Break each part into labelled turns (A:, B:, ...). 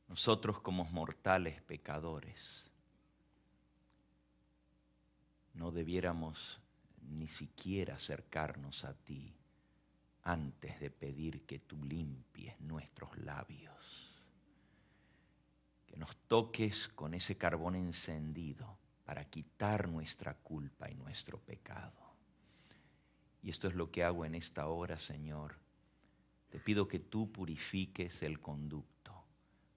A: nosotros como mortales pecadores no debiéramos ni siquiera acercarnos a ti antes de pedir que tú limpies nuestros labios, que nos toques con ese carbón encendido para quitar nuestra culpa y nuestro pecado. Y esto es lo que hago en esta hora, Señor. Te pido que tú purifiques el conducto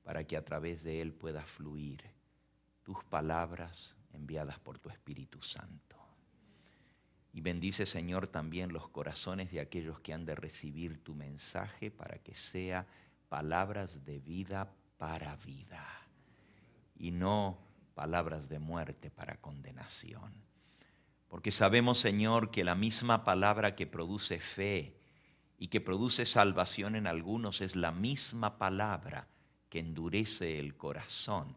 A: para que a través de él pueda fluir tus palabras enviadas por tu Espíritu Santo. Y bendice, Señor, también los corazones de aquellos que han de recibir tu mensaje para que sea palabras de vida para vida y no palabras de muerte para condenación. Porque sabemos, Señor, que la misma palabra que produce fe y que produce salvación en algunos es la misma palabra que endurece el corazón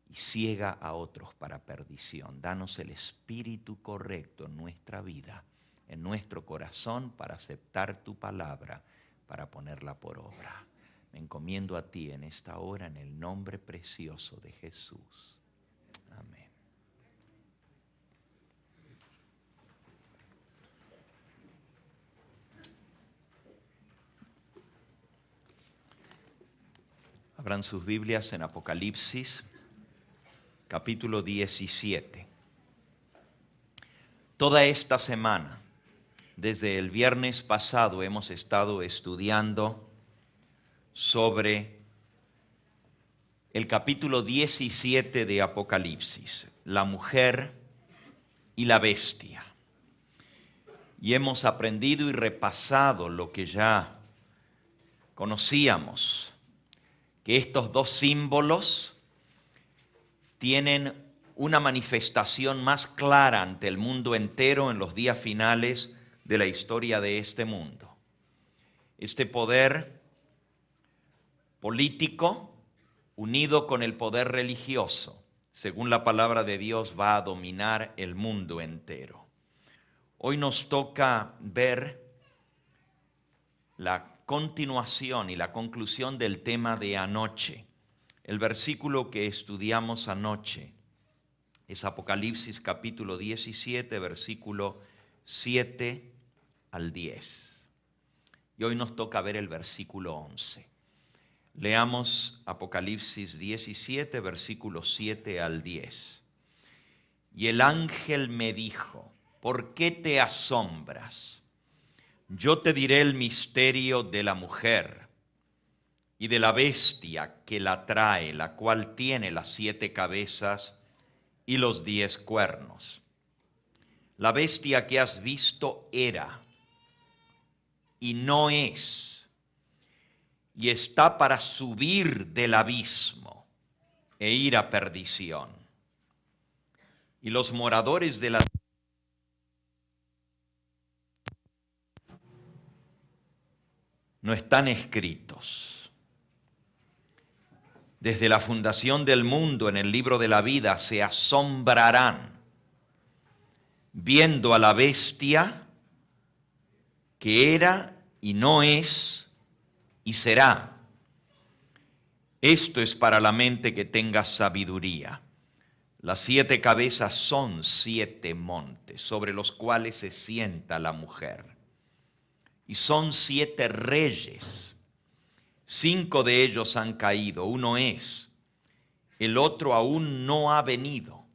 A: y ciega a otros para perdición. Danos el espíritu correcto en nuestra vida, en nuestro corazón, para aceptar tu palabra, para ponerla por obra. Me encomiendo a ti en esta hora en el nombre precioso de Jesús. Amén. Abran sus Biblias en Apocalipsis, capítulo 17. Toda esta semana, desde el viernes pasado, hemos estado estudiando sobre el capítulo 17 de Apocalipsis, la mujer y la bestia. Y hemos aprendido y repasado lo que ya conocíamos, que estos dos símbolos tienen una manifestación más clara ante el mundo entero en los días finales de la historia de este mundo. Este poder político unido con el poder religioso, según la palabra de Dios, va a dominar el mundo entero. Hoy nos toca ver la continuación y la conclusión del tema de anoche. El versículo que estudiamos anoche es Apocalipsis capítulo 17, versículo 7 al 10. Y hoy nos toca ver el versículo 11. Leamos Apocalipsis 17, versículos 7 al 10. Y el ángel me dijo: ¿por qué te asombras? Yo te diré el misterio de la mujer y de la bestia que la trae, la cual tiene las 7 cabezas y los 10 cuernos. La bestia que has visto era y no es, y está para subir del abismo e ir a perdición. Y los moradores de la no están escritos desde la fundación del mundo en el libro de la vida. Se asombrarán viendo a la bestia que era y no es y será. Esto es para la mente que tenga sabiduría. Las 7 cabezas son 7 montes sobre los cuales se sienta la mujer. Y son 7 reyes. 5 de ellos han caído, uno es, el otro aún no ha venido.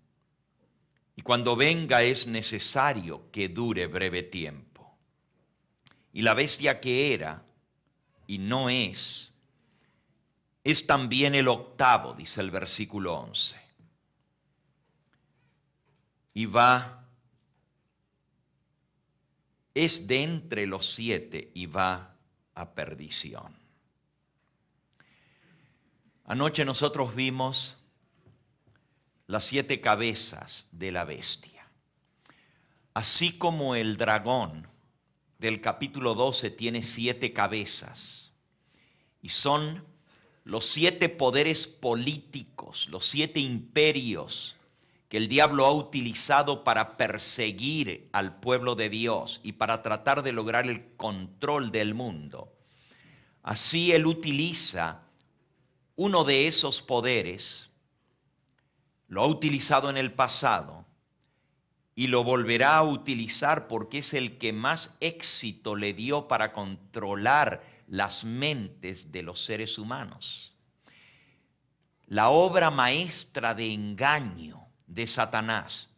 A: Y cuando venga es necesario que dure breve tiempo. Y la bestia que era y no es también el octavo, dice el versículo 11. Y es de entre los 7 y va a perdición. Anoche nosotros vimos las 7 cabezas de la bestia. Así como el dragón del capítulo 12 tiene 7 cabezas y son los 7 poderes políticos, los 7 imperios que el diablo ha utilizado para perseguir al pueblo de Dios y para tratar de lograr el control del mundo. Así él utiliza uno de esos poderes lo ha utilizado en el pasado y lo volverá a utilizar porque es el que más éxito le dio para controlar las mentes de los seres humanos. La obra maestra de engaño de Satanás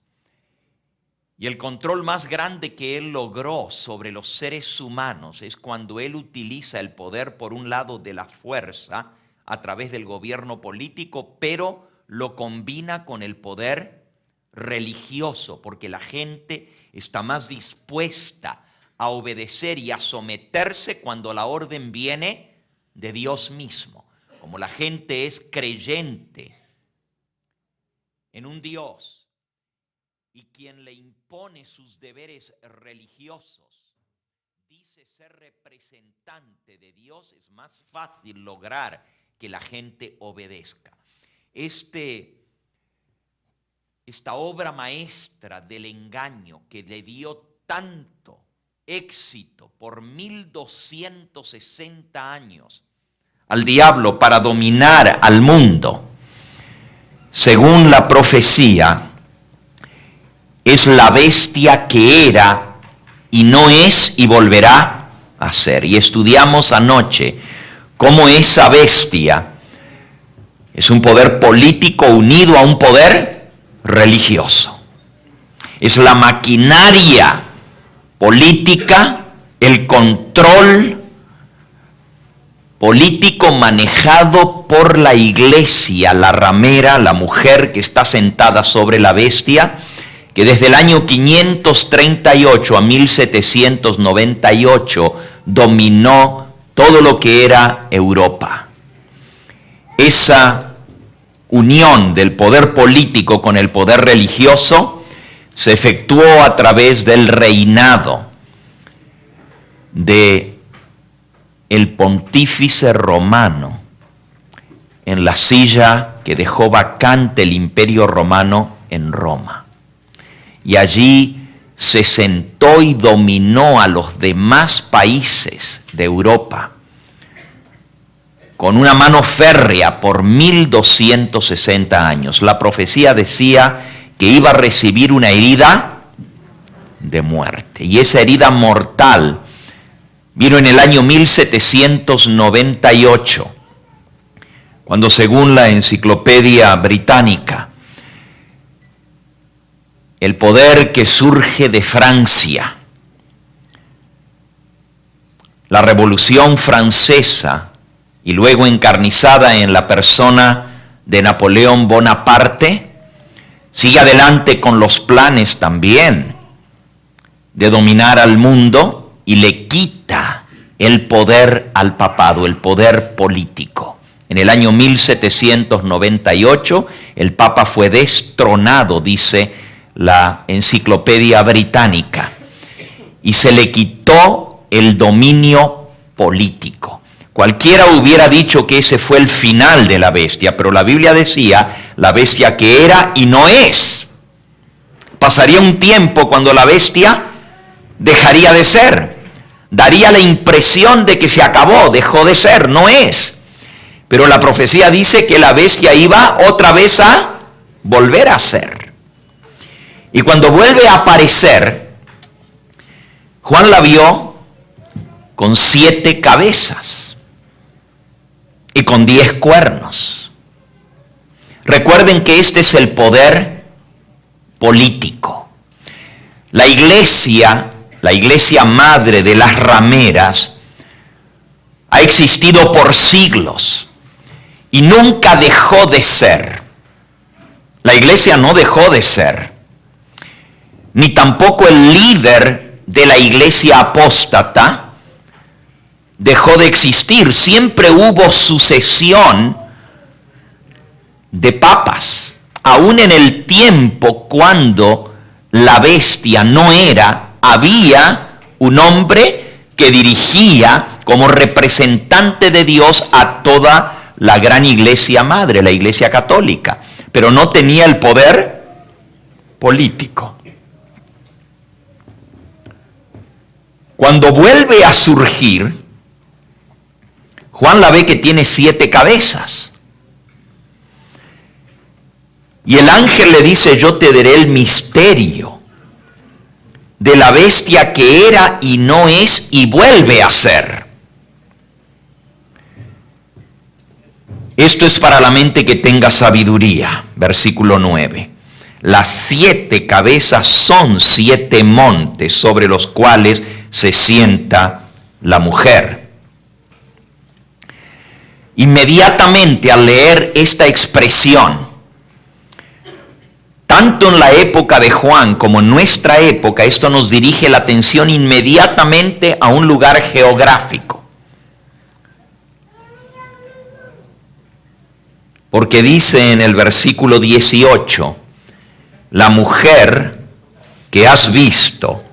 A: y el control más grande que él logró sobre los seres humanos es cuando él utiliza el poder, por un lado, de la fuerza a través del gobierno político, pero lo combina con el poder religioso, porque la gente está más dispuesta a obedecer y a someterse cuando la orden viene de Dios mismo. Como la gente es creyente en un Dios y quien le impone sus deberes religiosos dice ser representante de Dios, es más fácil lograr que la gente obedezca. Esta obra maestra del engaño que le dio tanto éxito por 1260 años al diablo para dominar al mundo, según la profecía, es la bestia que era y no es y volverá a ser. Y estudiamos anoche cómo esa bestia es un poder político unido a un poder religioso. Es la maquinaria política, el control político manejado por la iglesia, la ramera, la mujer que está sentada sobre la bestia, que desde el año 538 a 1798 dominó todo lo que era Europa. Esa unión del poder político con el poder religioso se efectuó a través del reinado de el pontífice romano en la silla que dejó vacante el imperio romano en Roma. Y allí se sentó y dominó a los demás países de Europa con una mano férrea por 1260 años. La profecía decía que iba a recibir una herida de muerte. Y esa herida mortal vino en el año 1798, cuando, según la Enciclopedia Británica, el poder que surge de Francia, la Revolución Francesa, y luego encarnizada en la persona de Napoleón Bonaparte, sigue adelante con los planes también de dominar al mundo y le quita el poder al papado, el poder político. En el año 1798 el Papa fue destronado, dice la Enciclopedia Británica, y se le quitó el dominio político. Cualquiera hubiera dicho que ese fue el final de la bestia, pero la Biblia decía la bestia que era y no es. Pasaría un tiempo cuando la bestia dejaría de ser. Daría la impresión de que se acabó, dejó de ser, no es. Pero la profecía dice que la bestia iba otra vez a volver a ser. Y cuando vuelve a aparecer, Juan la vio con 7 cabezas y con 10 cuernos. Recuerden que este es el poder político. La iglesia madre de las rameras, ha existido por siglos y nunca dejó de ser. La iglesia no dejó de ser, ni tampoco el líder de la iglesia apóstata dejó de existir. Siempre hubo sucesión de papas, aún en el tiempo cuando la bestia no era, había un hombre que dirigía como representante de Dios a toda la gran iglesia madre, la iglesia católica, pero no tenía el poder político. Cuando vuelve a surgir, Juan la ve que tiene 7 cabezas. Y el ángel le dice, yo te daré el misterio de la bestia que era y no es y vuelve a ser. Esto es para la mente que tenga sabiduría. Versículo 9. Las 7 cabezas son 7 montes sobre los cuales se sienta la mujer. Inmediatamente al leer esta expresión, tanto en la época de Juan como en nuestra época, esto nos dirige la atención inmediatamente a un lugar geográfico. Porque dice en el versículo 18, la mujer que has visto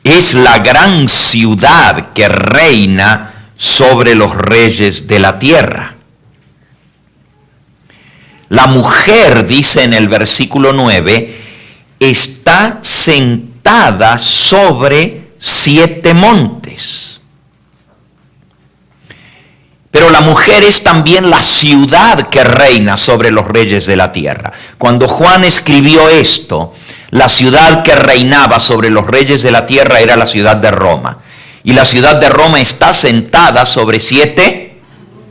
A: es la gran ciudad que reina sobre los reyes de la tierra. La mujer, dice en el versículo 9, está sentada sobre 7 montes. Pero la mujer es también la ciudad que reina sobre los reyes de la tierra. Cuando Juan escribió esto, la ciudad que reinaba sobre los reyes de la tierra era la ciudad de Roma. Y la ciudad de Roma está sentada sobre 7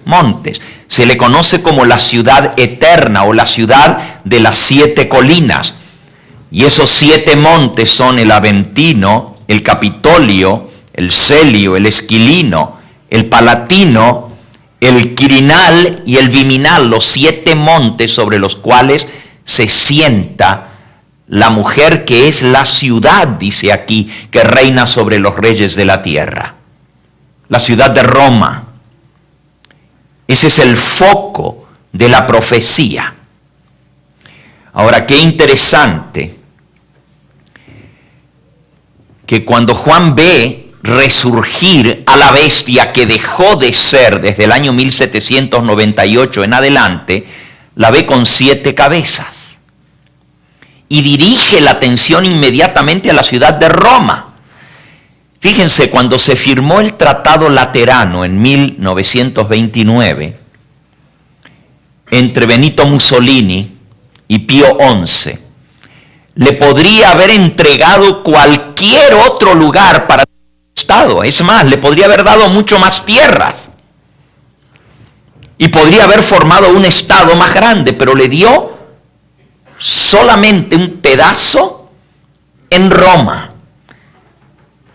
A: montes. Se le conoce como la ciudad eterna o la ciudad de las 7 colinas. Y esos 7 montes son el Aventino, el Capitolio, el Celio, el Esquilino, el Palatino, el Quirinal y el Viminal, los 7 montes sobre los cuales se sienta la mujer que es la ciudad, dice aquí, que reina sobre los reyes de la tierra. La ciudad de Roma. Ese es el foco de la profecía. Ahora, qué interesante que cuando Juan ve resurgir a la bestia que dejó de ser desde el año 1798 en adelante, la ve con 7 cabezas. Y dirige la atención inmediatamente a la ciudad de Roma. Fíjense, cuando se firmó el Tratado Laterano en 1929, entre Benito Mussolini y Pío XI, le podría haber entregado cualquier otro lugar para el Estado. Es más, le podría haber dado mucho más tierras. Y podría haber formado un Estado más grande, pero le dio solamente un pedazo en Roma.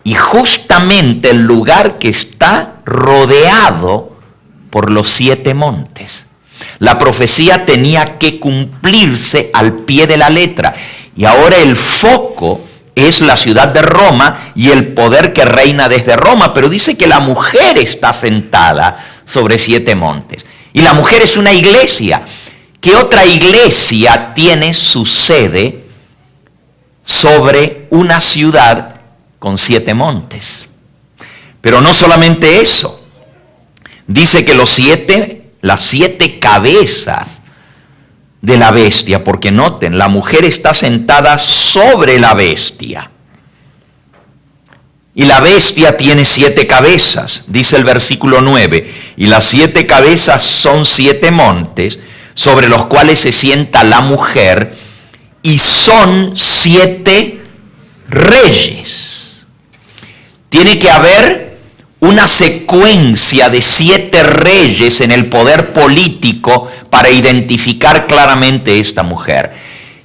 A: Y justamente el lugar que está rodeado por los 7 montes. La profecía tenía que cumplirse al pie de la letra. Y ahora el foco es la ciudad de Roma y el poder que reina desde Roma. Pero dice que la mujer está sentada sobre 7 montes. Y la mujer es una iglesia. ¿Qué otra iglesia tiene su sede sobre una ciudad con 7 montes? Pero no solamente eso. Dice que las 7 cabezas de la bestia, porque noten, la mujer está sentada sobre la bestia. Y la bestia tiene 7 cabezas, dice el versículo 9. Y las 7 cabezas son 7 montes sobre los cuales se sienta la mujer, y son 7 reyes. Tiene que haber una secuencia de 7 reyes en el poder político para identificar claramente esta mujer.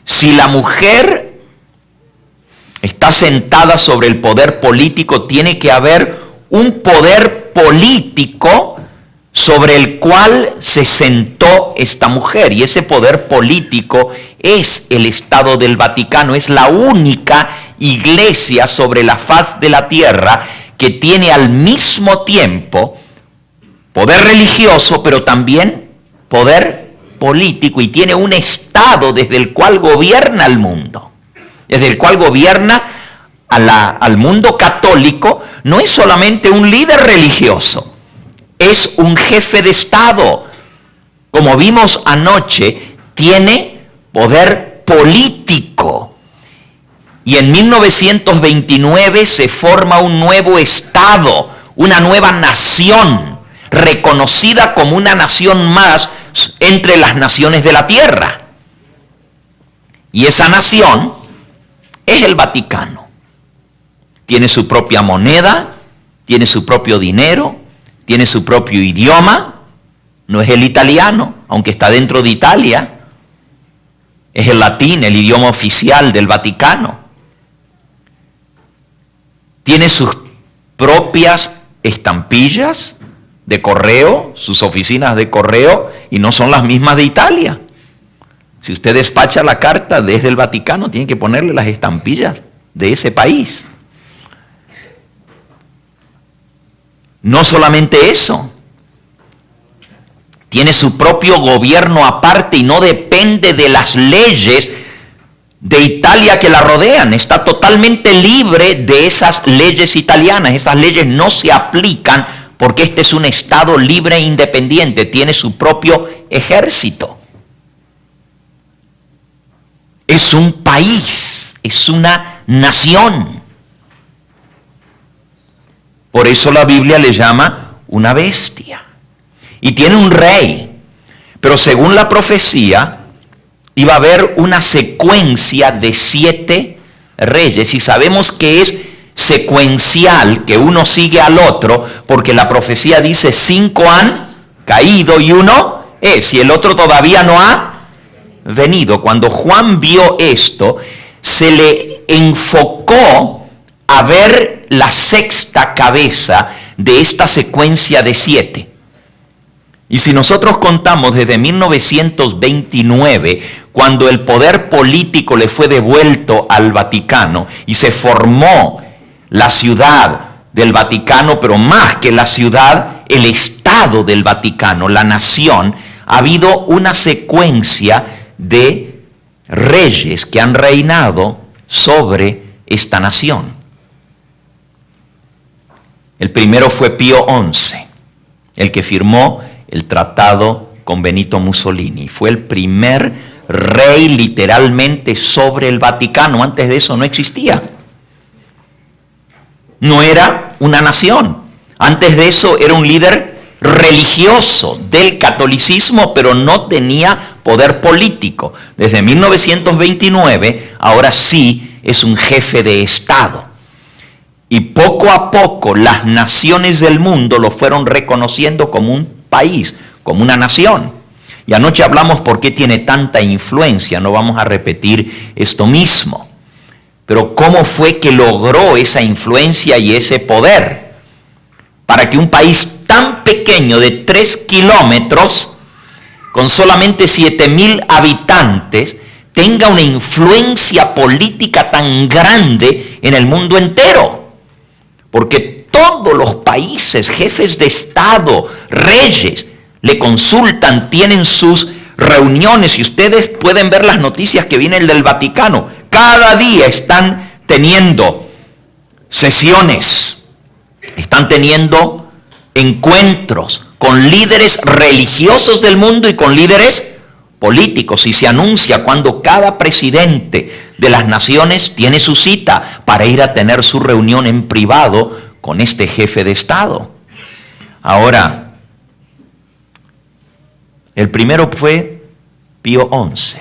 A: Si la mujer está sentada sobre el poder político, tiene que haber un poder político sobre el cual se sentó esta mujer. Y ese poder político es el Estado del Vaticano. Es la única iglesia sobre la faz de la tierra que tiene al mismo tiempo poder religioso, pero también poder político, y tiene un Estado desde el cual gobierna el mundo, desde el cual gobierna al mundo católico. No es solamente un líder religioso, es un jefe de Estado. Como vimos anoche, tiene poder político. Y en 1929 se forma un nuevo Estado, una nueva nación, reconocida como una nación más entre las naciones de la tierra. Y esa nación es el Vaticano. Tiene su propia moneda, tiene su propio dinero, tiene su propio idioma. No es el italiano, aunque está dentro de Italia. Es el latín, el idioma oficial del Vaticano. Tiene sus propias estampillas de correo, sus oficinas de correo, y no son las mismas de Italia. Si usted despacha la carta desde el Vaticano, tiene que ponerle las estampillas de ese país. No solamente eso, tiene su propio gobierno aparte y no depende de las leyes de Italia que la rodean. Está totalmente libre de esas leyes italianas. Esas leyes no se aplican porque este es un Estado libre e independiente. Tiene su propio ejército. Es un país, es una nación. Por eso la Biblia le llama una bestia. Y tiene un rey. Pero según la profecía, iba a haber una secuencia de 7 reyes. Y sabemos que es secuencial, que uno sigue al otro, porque la profecía dice 5 han caído y 1 es, y el otro todavía no ha venido. Cuando Juan vio esto, se le enfocó a ver la 6ª cabeza de esta secuencia de 7. Y si nosotros contamos desde 1929, cuando el poder político le fue devuelto al Vaticano y se formó la ciudad del Vaticano, pero más que la ciudad, el Estado del Vaticano, la nación, ha habido una secuencia de reyes que han reinado sobre esta nación. El primero fue Pío XI, el que firmó el tratado con Benito Mussolini. Fue el primer rey literalmente sobre el Vaticano. Antes de eso no existía. No era una nación. Antes de eso era un líder religioso del catolicismo, pero no tenía poder político. Desde 1929, ahora sí es un jefe de Estado. Y poco a poco las naciones del mundo lo fueron reconociendo como un país, como una nación. Y anoche hablamos por qué tiene tanta influencia. No vamos a repetir esto mismo. Pero cómo fue que logró esa influencia y ese poder para que un país tan pequeño de 3 kilómetros, con solamente 7,000 habitantes, tenga una influencia política tan grande en el mundo entero. Porque todos los países, jefes de Estado, reyes, le consultan, tienen sus reuniones, y ustedes pueden ver las noticias que vienen del Vaticano. Cada día están teniendo sesiones, están teniendo encuentros con líderes religiosos del mundo y con líderes políticos, y se anuncia cuando cada presidente de las naciones tiene su cita para ir a tener su reunión en privado con este jefe de Estado. Ahora, el primero fue Pío XI,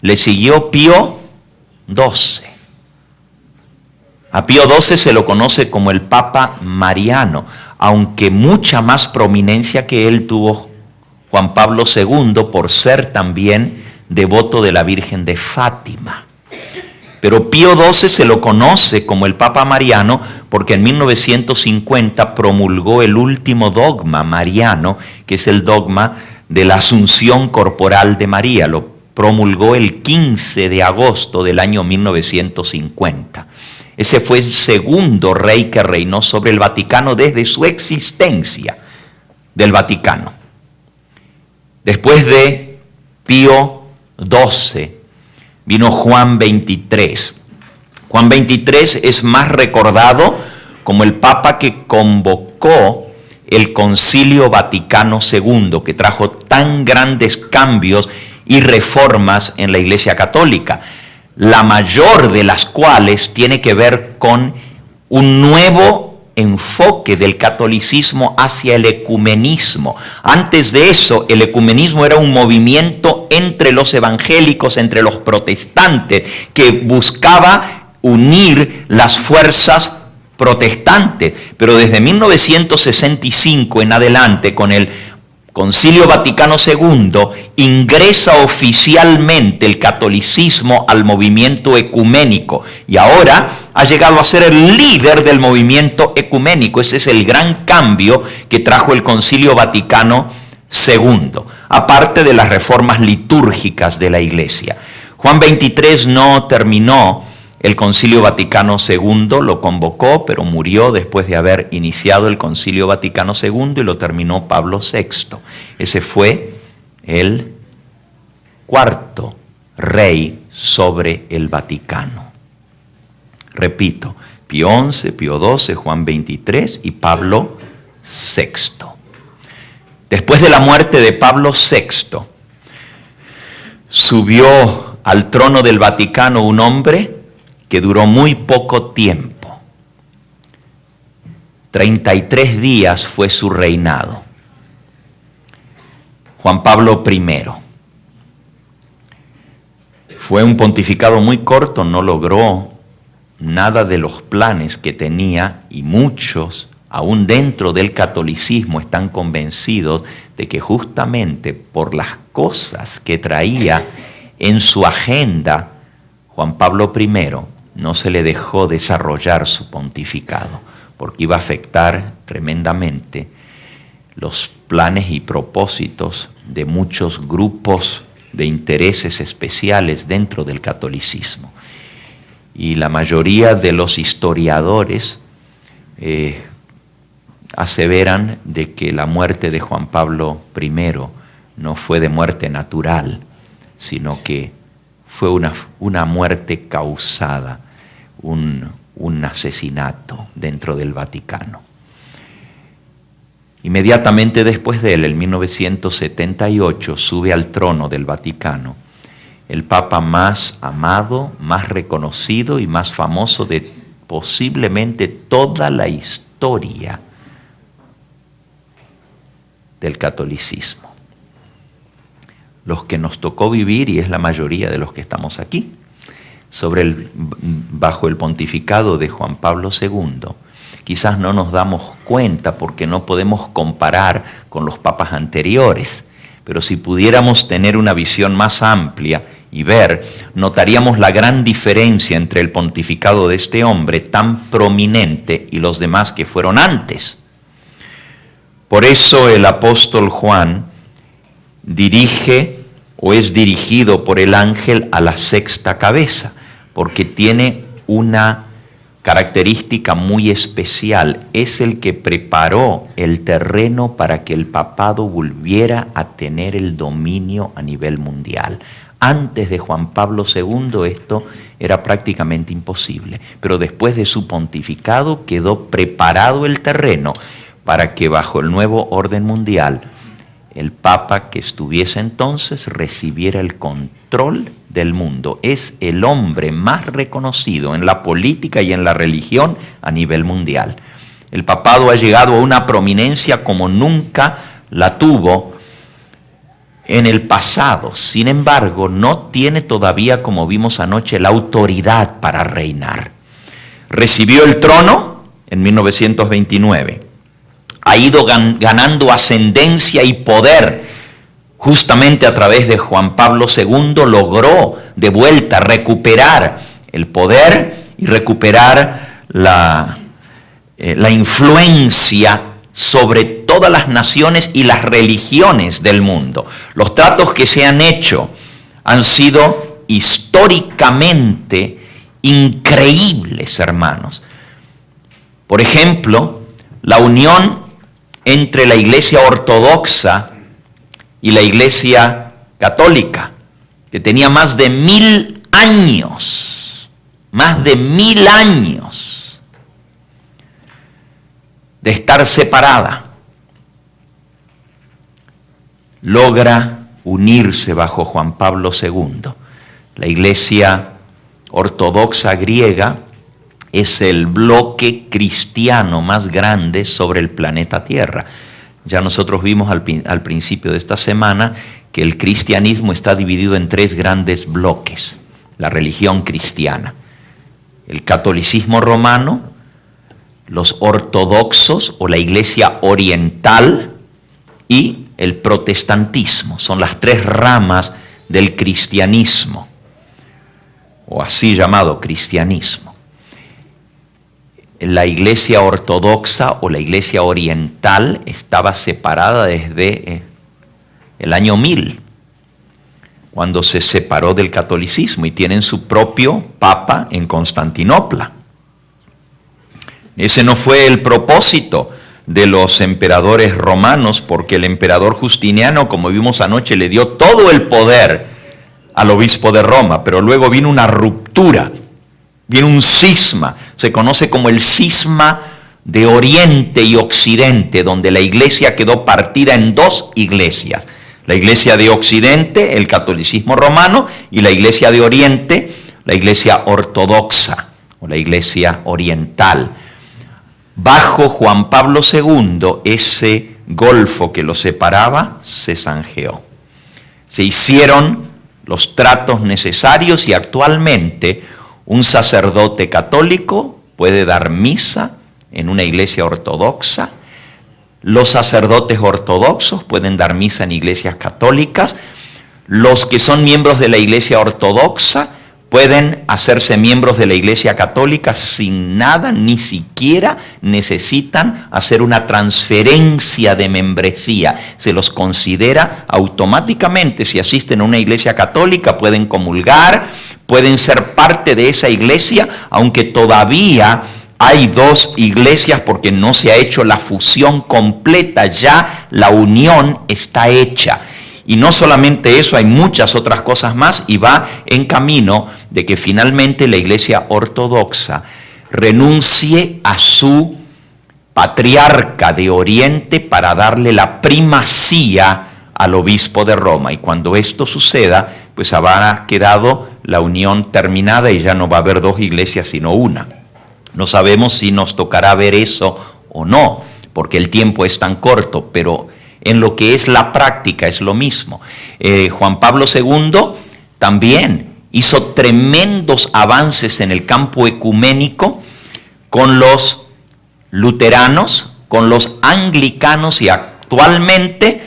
A: le siguió Pío XII. A Pío XII se lo conoce como el Papa Mariano, aunque mucha más prominencia que él tuvo Juan Pablo II por ser también devoto de la Virgen de Fátima. Pero Pío XII se lo conoce como el Papa Mariano porque en 1950 promulgó el último dogma mariano, que es el dogma de la asunción corporal de María. Lo promulgó el 15 de agosto del año 1950. Ese fue el segundo rey que reinó sobre el Vaticano desde su existencia del Vaticano. Después de Pío XII vino Juan XXIII. Juan XXIII es más recordado como el Papa que convocó el Concilio Vaticano II, que trajo tan grandes cambios y reformas en la Iglesia Católica, la mayor de las cuales tiene que ver con un nuevo enfoque del catolicismo hacia el ecumenismo. Antes de eso, el ecumenismo era un movimiento entre los evangélicos, entre los protestantes, que buscaba unir las fuerzas protestantes. Pero desde 1965 en adelante, con el Concilio Vaticano II, ingresa oficialmente el catolicismo al movimiento ecuménico y ahora ha llegado a ser el líder del movimiento ecuménico. Ese es el gran cambio que trajo el Concilio Vaticano II, aparte de las reformas litúrgicas de la Iglesia. Juan XXIII no terminó el Concilio Vaticano II, lo convocó, pero murió después de haber iniciado el Concilio Vaticano II y lo terminó Pablo VI. Ese fue el cuarto rey sobre el Vaticano. Repito, Pío XI, Pío XII, Juan XXIII y Pablo VI. Después de la muerte de Pablo VI, subió al trono del Vaticano un hombre que duró muy poco tiempo. 33 días fue su reinado. Juan Pablo I. Fue un pontificado muy corto, no logró nada de los planes que tenía y muchos, aún dentro del catolicismo, están convencidos de que justamente por las cosas que traía en su agenda, Juan Pablo I no se le dejó desarrollar su pontificado, porque iba a afectar tremendamente los planes y propósitos de muchos grupos de intereses especiales dentro del catolicismo. Y la mayoría de los historiadores aseveran de que la muerte de Juan Pablo I no fue de muerte natural, sino que fue una muerte causada, un asesinato dentro del Vaticano. Inmediatamente después de él, en 1978, sube al trono del Vaticano el papa más amado, más reconocido y más famoso de posiblemente toda la historia del catolicismo. Los que nos tocó vivir, y es la mayoría de los que estamos aquí, bajo el pontificado de Juan Pablo II, quizás no nos damos cuenta porque no podemos comparar con los papas anteriores, pero si pudiéramos tener una visión más amplia y ver, notaríamos la gran diferencia entre el pontificado de este hombre tan prominente y los demás que fueron antes. Por eso el apóstol Juan dirige o es dirigido por el ángel a la sexta cabeza, porque tiene una característica muy especial. Es el que preparó el terreno para que el papado volviera a tener el dominio a nivel mundial. Antes de Juan Pablo II esto era prácticamente imposible, pero después de su pontificado quedó preparado el terreno para que bajo el nuevo orden mundial el Papa que estuviese entonces recibiera el control del mundo. Es el hombre más reconocido en la política y en la religión a nivel mundial. El papado ha llegado a una prominencia como nunca la tuvo en el pasado. Sin embargo, no tiene todavía, como vimos anoche, la autoridad para reinar. Recibió el trono en 1929. Ha ido ganando ascendencia y poder. Justamente a través de Juan Pablo II logró de vuelta recuperar el poder y recuperar la influencia sobre todas las naciones y las religiones del mundo. Los tratos que se han hecho han sido históricamente increíbles, hermanos. Por ejemplo, la unión entre la Iglesia Ortodoxa y la Iglesia Católica, que tenía más de 1000 años, de estar separada, logra unirse bajo Juan Pablo II. La Iglesia Ortodoxa griega es el bloque cristiano más grande sobre el planeta Tierra. Ya nosotros vimos al principio de esta semana que el cristianismo está dividido en 3 grandes bloques. La religión cristiana, el catolicismo romano, los ortodoxos o la iglesia oriental y el protestantismo. Son las 3 ramas del cristianismo, o así llamado cristianismo. La iglesia ortodoxa o la iglesia oriental estaba separada desde el año 1000, cuando se separó del catolicismo y tienen su propio papa en Constantinopla. Ese no fue el propósito de los emperadores romanos, porque el emperador Justiniano, como vimos anoche, le dio todo el poder al obispo de Roma, pero luego vino una ruptura, vino un cisma, se conoce como el cisma de Oriente y Occidente, donde la iglesia quedó partida en 2 iglesias. La iglesia de Occidente, el catolicismo romano, y la iglesia de Oriente, la iglesia ortodoxa o la iglesia oriental. Bajo Juan Pablo II, ese golfo que los separaba se zanjeó. Se hicieron los tratos necesarios y actualmente un sacerdote católico puede dar misa en una iglesia ortodoxa. Los sacerdotes ortodoxos pueden dar misa en iglesias católicas. Los que son miembros de la iglesia ortodoxa pueden hacerse miembros de la iglesia católica sin nada, ni siquiera necesitan hacer una transferencia de membresía. Se los considera automáticamente, si asisten a una iglesia católica, pueden comulgar, pueden ser parte de esa iglesia, aunque todavía hay 2 iglesias porque no se ha hecho la fusión completa, ya la unión está hecha. Y no solamente eso, hay muchas otras cosas más y va en camino de que finalmente la iglesia ortodoxa renuncie a su patriarca de Oriente para darle la primacía al obispo de Roma. Y cuando esto suceda, pues habrá quedado la unión terminada y ya no va a haber 2 iglesias sino una. No sabemos si nos tocará ver eso o no, porque el tiempo es tan corto, pero en lo que es la práctica es lo mismo. Juan Pablo II también hizo tremendos avances en el campo ecuménico con los luteranos, con los anglicanos, y actualmente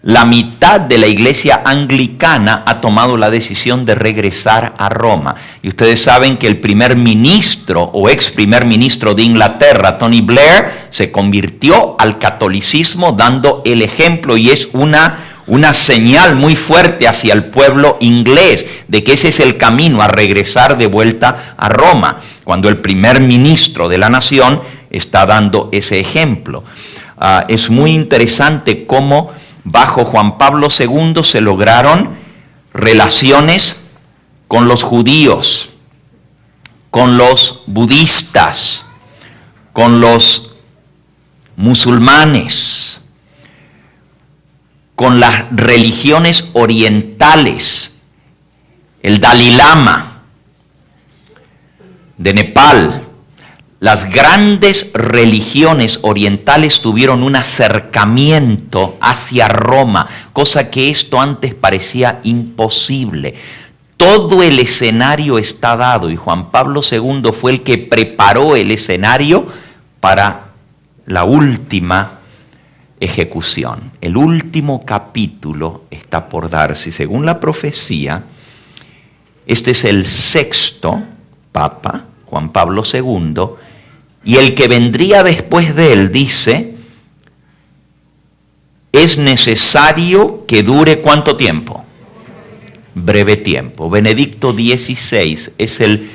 A: la mitad de la iglesia anglicana ha tomado la decisión de regresar a Roma. Y ustedes saben que el primer ministro o ex primer ministro de Inglaterra, Tony Blair, se convirtió al catolicismo dando el ejemplo, y es una señal muy fuerte hacia el pueblo inglés de que ese es el camino a regresar de vuelta a Roma, cuando el primer ministro de la nación está dando ese ejemplo. Es muy interesante cómo bajo Juan Pablo II se lograron relaciones con los judíos, con los budistas, con los musulmanes, con las religiones orientales. El Dalai Lama de Nepal. Las grandes religiones orientales tuvieron un acercamiento hacia Roma, cosa que esto antes parecía imposible. Todo el escenario está dado y Juan Pablo II fue el que preparó el escenario para la última ejecución. El último capítulo está por darse y según la profecía, este es el 6º Papa, Juan Pablo II, y el que vendría después de él dice, es necesario que dure ¿cuánto tiempo? Breve tiempo. Benedicto XVI es el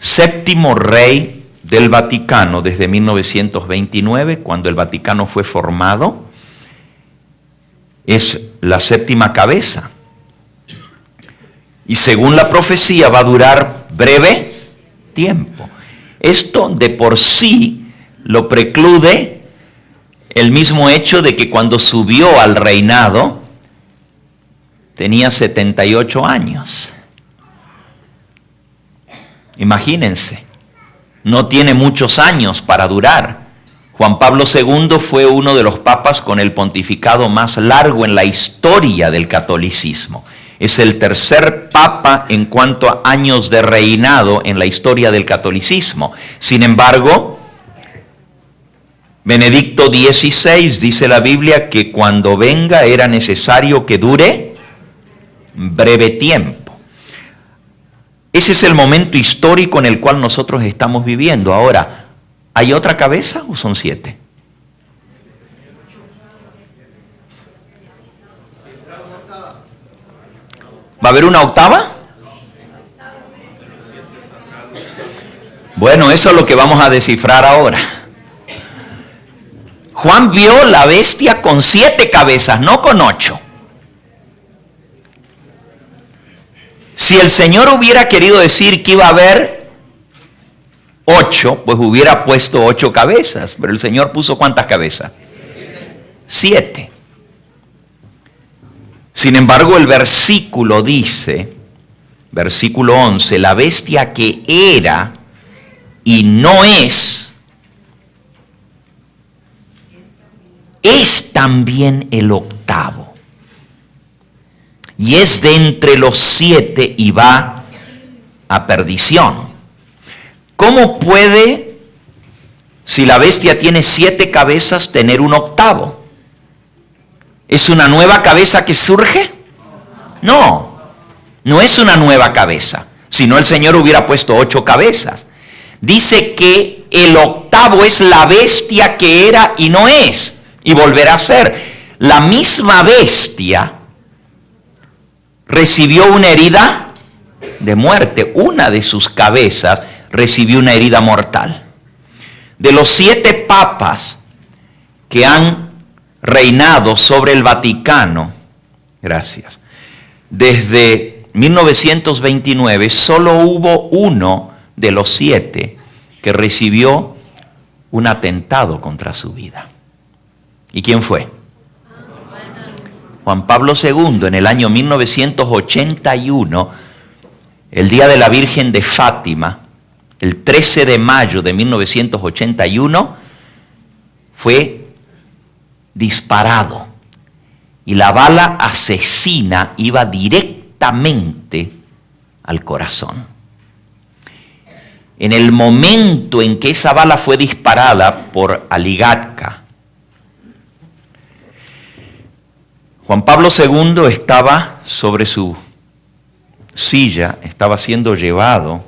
A: 7º rey del Vaticano desde 1929, cuando el Vaticano fue formado. Es la 7ª cabeza. Y según la profecía va a durar breve tiempo. Esto de por sí lo preclude el mismo hecho de que cuando subió al reinado tenía 78 años. Imagínense, no tiene muchos años para durar. Juan Pablo II fue uno de los papas con el pontificado más largo en la historia del catolicismo. Es el tercer papa en cuanto a años de reinado en la historia del catolicismo. Sin embargo, Benedicto XVI dice la Biblia que cuando venga era necesario que dure breve tiempo. Ese es el momento histórico en el cual nosotros estamos viviendo. Ahora, ¿hay otra cabeza o son 7? ¿Va a haber una octava? Bueno, eso es lo que vamos a descifrar ahora. Juan vio la bestia con 7 cabezas, no con 8. Si el Señor hubiera querido decir que iba a haber 8, pues hubiera puesto 8 cabezas. Pero el Señor puso ¿cuántas cabezas? 7. Sin embargo, el versículo dice, versículo 11, la bestia que era y no es también el octavo. Y es de entre los 7 y va a perdición. ¿Cómo puede, si la bestia tiene 7 cabezas, tener un octavo? ¿Es una nueva cabeza que surge? No, no es una nueva cabeza. Si no, el Señor hubiera puesto 8 cabezas. Dice que el octavo es la bestia que era y no es, y volverá a ser. La misma bestia recibió una herida de muerte. Una de sus cabezas recibió una herida mortal. De los 7 papas que han reinado sobre el Vaticano, gracias, desde 1929, solo hubo uno de los 7 que recibió un atentado contra su vida. ¿Y quién fue? Juan Pablo II, en el año 1981, el día de la Virgen de Fátima, el 13 de mayo de 1981, fue disparado y la bala asesina iba directamente al corazón. En el momento en que esa bala fue disparada por Aligatka, Juan Pablo II estaba sobre su silla, estaba siendo llevado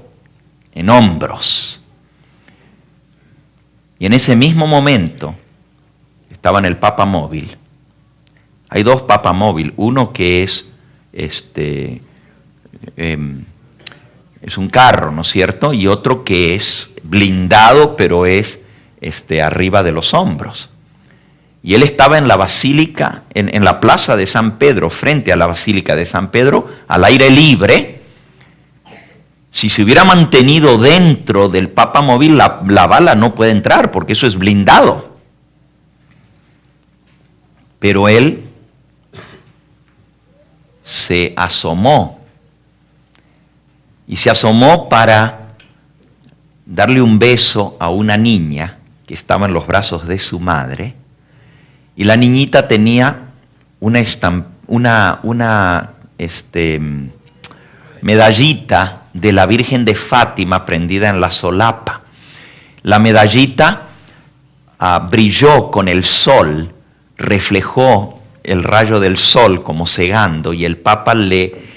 A: en hombros. Y en ese mismo momento estaba en el Papa Móvil. Hay 2 Papa Móvil, uno que es un carro, ¿no es cierto? Y otro que es blindado, pero es arriba de los hombros. Y él estaba en la basílica, en la plaza de San Pedro, frente a la basílica de San Pedro, al aire libre. Si se hubiera mantenido dentro del Papa Móvil, la bala no puede entrar, porque eso es blindado. Pero él se asomó. Y se asomó para darle un beso a una niña que estaba en los brazos de su madre. Y la niñita tenía una medallita de la Virgen de Fátima prendida en la solapa. La medallita brilló con el sol, reflejó el rayo del sol como cegando, y el Papa le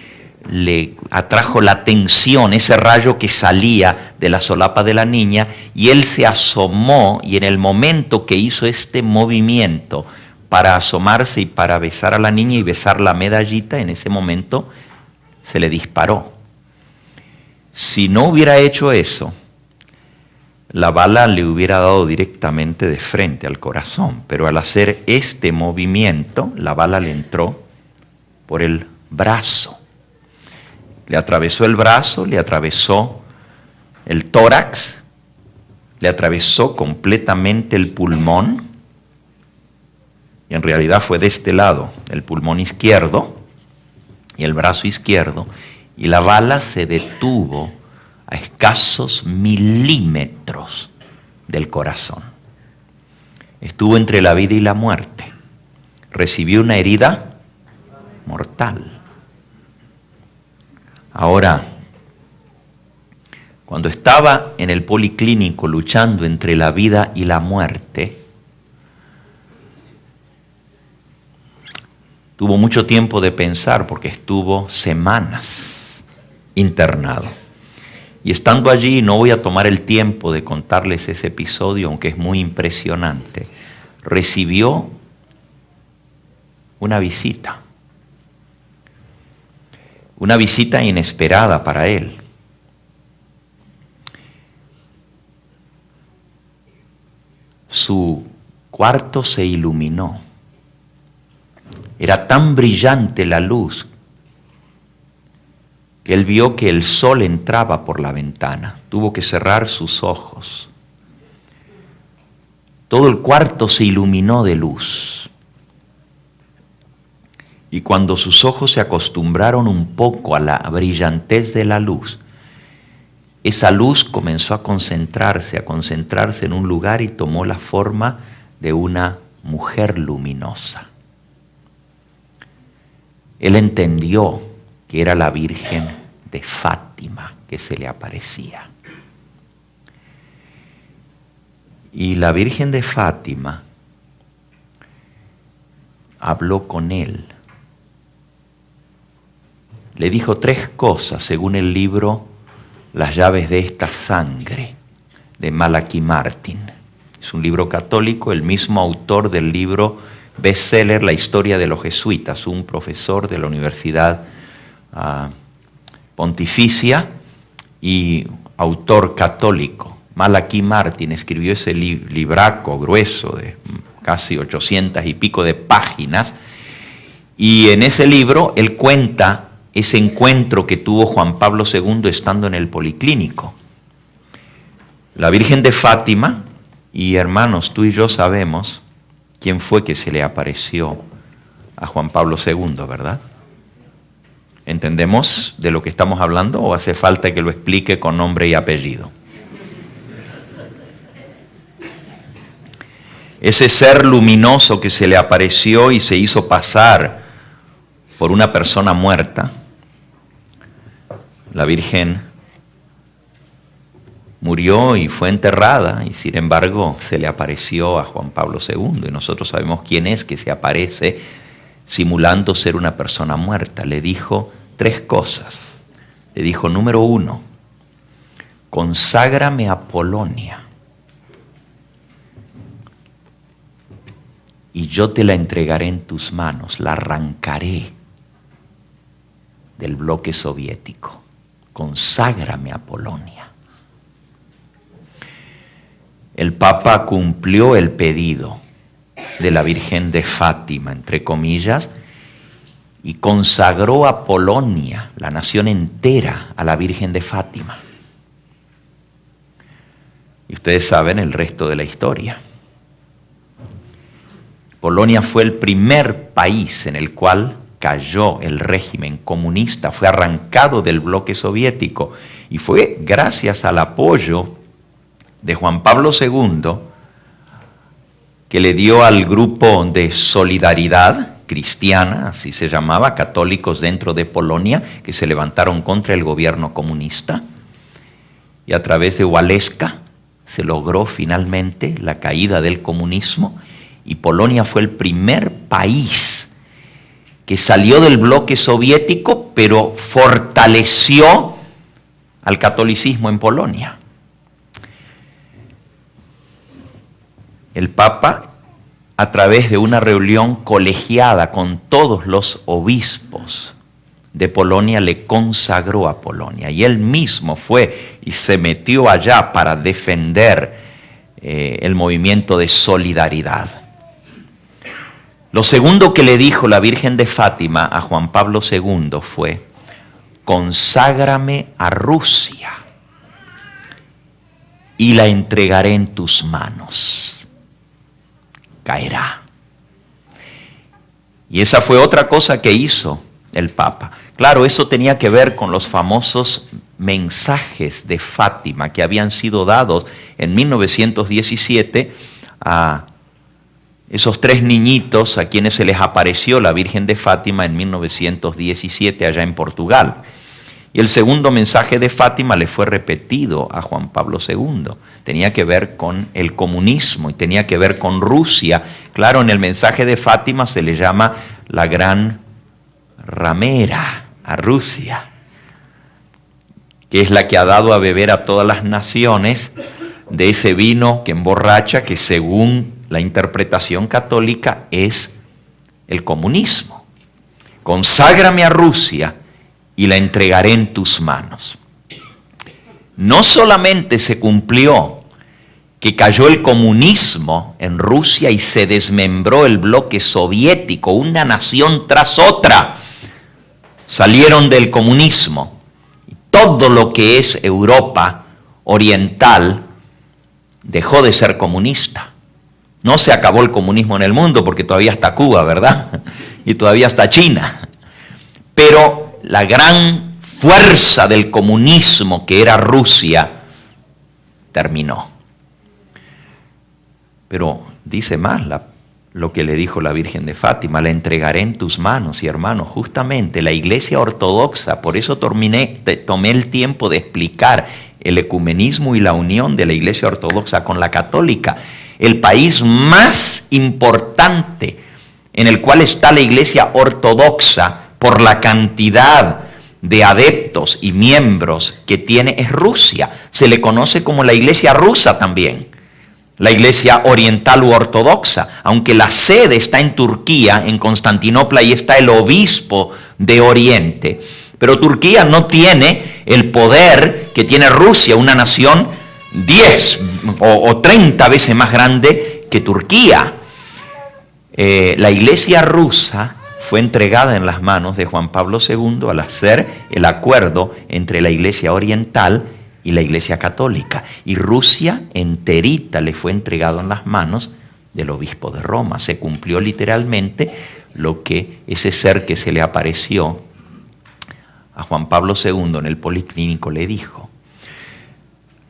A: atrajo la atención, ese rayo que salía de la solapa de la niña, y él se asomó, y en el momento que hizo este movimiento para asomarse y para besar a la niña y besar la medallita, en ese momento se le disparó. Si no hubiera hecho eso, la bala le hubiera dado directamente de frente al corazón, pero al hacer este movimiento, la bala le entró por el brazo. Le atravesó el brazo, le atravesó el tórax, le atravesó completamente el pulmón, y en realidad fue de este lado, el pulmón izquierdo y el brazo izquierdo, y la bala se detuvo a escasos milímetros del corazón. Estuvo entre la vida y la muerte. Recibió una herida mortal. Ahora, cuando estaba en el policlínico luchando entre la vida y la muerte, tuvo mucho tiempo de pensar porque estuvo semanas internado. Y estando allí, no voy a tomar el tiempo de contarles ese episodio, aunque es muy impresionante, recibió una visita inesperada para él. Su cuarto se iluminó. Era tan brillante la luz que él vio que el sol entraba por la ventana. Tuvo que cerrar sus ojos. Todo el cuarto se iluminó de luz. Y cuando sus ojos se acostumbraron un poco a la brillantez de la luz, esa luz comenzó a concentrarse en un lugar y tomó la forma de una mujer luminosa. Él entendió que era la Virgen de Fátima que se le aparecía. Y la Virgen de Fátima habló con él. Le dijo 3 cosas según el libro Las llaves de esta sangre de Malachi Martin. Es un libro católico, el mismo autor del libro bestseller La historia de los jesuitas, un profesor de la Universidad Pontificia y autor católico. Malachi Martin escribió ese libraco grueso de casi 800 y pico de páginas, y en ese libro él cuenta ese encuentro que tuvo Juan Pablo II estando en el policlínico. La Virgen de Fátima, y hermanos, tú y yo sabemos quién fue que se le apareció a Juan Pablo II, ¿verdad? ¿Entendemos de lo que estamos hablando o hace falta que lo explique con nombre y apellido? Ese ser luminoso que se le apareció y se hizo pasar por una persona muerta, la Virgen murió y fue enterrada, y sin embargo se le apareció a Juan Pablo II, y nosotros sabemos quién es que se aparece simulando ser una persona muerta. Le dijo 3 cosas. Le dijo, número 1, conságrame a Polonia y yo te la entregaré en tus manos, la arrancaré del bloque soviético. Conságrame a Polonia. El Papa cumplió el pedido de la Virgen de Fátima, entre comillas, y consagró a Polonia, la nación entera, a la Virgen de Fátima. Y ustedes saben el resto de la historia. Polonia fue el primer país en el cual cayó el régimen comunista, fue arrancado del bloque soviético, y fue gracias al apoyo de Juan Pablo II, que le dio al grupo de solidaridad cristiana, así se llamaba, católicos dentro de Polonia, que se levantaron contra el gobierno comunista, y a través de Waleska se logró finalmente la caída del comunismo, y Polonia fue el primer país que salió del bloque soviético, pero fortaleció al catolicismo en Polonia. El Papa, a través de una reunión colegiada con todos los obispos de Polonia, le consagró a Polonia. Y él mismo fue y se metió allá para defender el movimiento de solidaridad. Lo segundo que le dijo la Virgen de Fátima a Juan Pablo II fue, conságrame a Rusia y la entregaré en tus manos. Caerá. Y esa fue otra cosa que hizo el Papa. Claro, eso tenía que ver con los famosos mensajes de Fátima que habían sido dados en 1917 a esos 3 niñitos a quienes se les apareció la Virgen de Fátima en 1917 allá en Portugal. Y el segundo mensaje de Fátima le fue repetido a Juan Pablo II. Tenía que ver con el comunismo y tenía que ver con Rusia. Claro, en el mensaje de Fátima se le llama la gran ramera a Rusia, que es la que ha dado a beber a todas las naciones de ese vino que emborracha, que según la interpretación católica es el comunismo. Conságrame a Rusia y la entregaré en tus manos. No solamente se cumplió que cayó el comunismo en Rusia y se desmembró el bloque soviético, una nación tras otra salieron del comunismo. Todo lo que es Europa oriental dejó de ser comunista. No se acabó el comunismo en el mundo porque todavía está Cuba, ¿verdad? Y todavía está China. Pero la gran fuerza del comunismo, que era Rusia, terminó. Pero dice más lo que le dijo la Virgen de Fátima: la entregaré en tus manos. Y hermanos, justamente la Iglesia Ortodoxa, por eso tomé el tiempo de explicar el ecumenismo y la unión de la Iglesia Ortodoxa con la católica. El país más importante en el cual está la Iglesia Ortodoxa por la cantidad de adeptos y miembros que tiene es Rusia. Se le conoce como la Iglesia rusa también, la Iglesia oriental u ortodoxa, aunque la sede está en Turquía, en Constantinopla, y está el obispo de Oriente. Pero Turquía no tiene el poder que tiene Rusia, una nación 10 o 30 veces más grande que Turquía. La Iglesia rusa fue entregada en las manos de Juan Pablo II al hacer el acuerdo entre la Iglesia oriental y la Iglesia católica. Y Rusia enterita le fue entregado en las manos del obispo de Roma. Se cumplió literalmente lo que ese ser que se le apareció a Juan Pablo II en el Policlínico le dijo.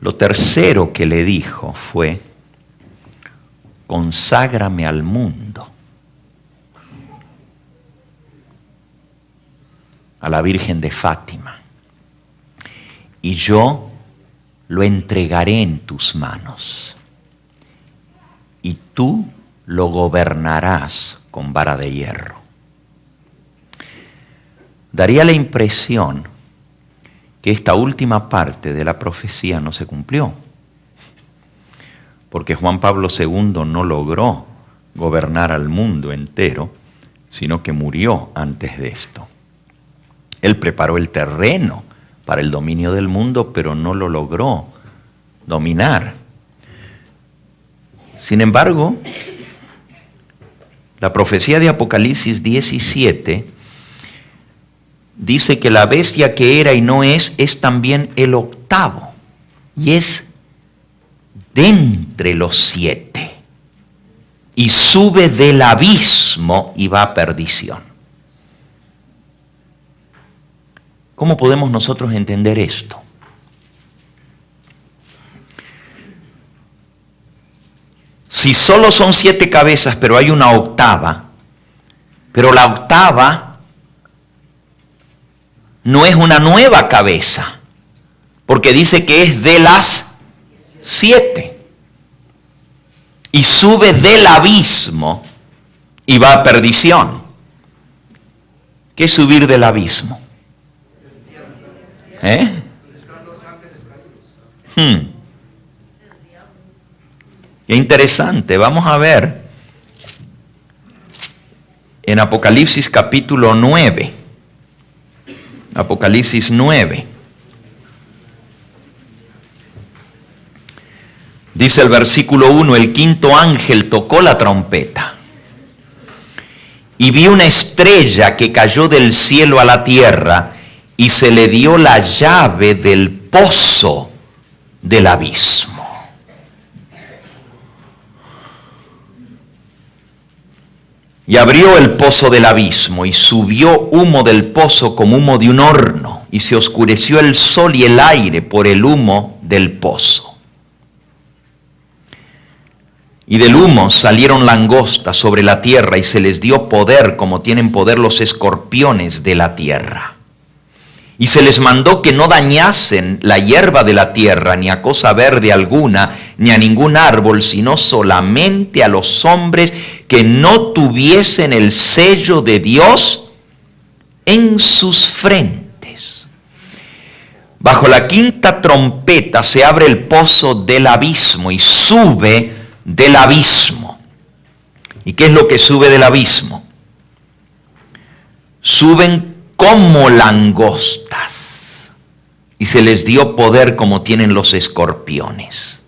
A: Lo tercero que le dijo fue: conságrame al mundo, a la Virgen de Fátima, y yo lo entregaré en tus manos, y tú lo gobernarás con vara de hierro. Daría la impresión que esta última parte de la profecía no se cumplió, porque Juan Pablo II no logró gobernar al mundo entero, sino que murió antes de esto. Él preparó el terreno para el dominio del mundo, pero no lo logró dominar. Sin embargo, la profecía de Apocalipsis 17 dice que la bestia que era y no es también el octavo, y es de entre los 7, y sube del abismo y va a perdición. ¿Cómo podemos nosotros entender esto? Si solo son 7 cabezas, pero hay una octava, pero la octava no es una nueva cabeza, porque dice que es de las 7, y sube del abismo y va a perdición. ¿Qué es subir del abismo? Qué interesante. Vamos a ver en Apocalipsis capítulo 9. Apocalipsis 9. Dice el versículo 1: el quinto ángel tocó la trompeta, y vi una estrella que cayó del cielo a la tierra, y se le dio la llave del pozo del abismo. Y abrió el pozo del abismo, y subió humo del pozo como humo de un horno, y se oscureció el sol y el aire por el humo del pozo. Y del humo salieron langostas sobre la tierra y se les dio poder como tienen poder los escorpiones de la tierra. Y se les mandó que no dañasen la hierba de la tierra, ni a cosa verde alguna, ni a ningún árbol, sino solamente a los hombres que no tuviesen el sello de Dios en sus frentes. Bajo la quinta trompeta se abre el pozo del abismo y sube del abismo. ¿Y qué es lo que sube del abismo? Suben como langostas y se les dio poder como tienen los escorpiones.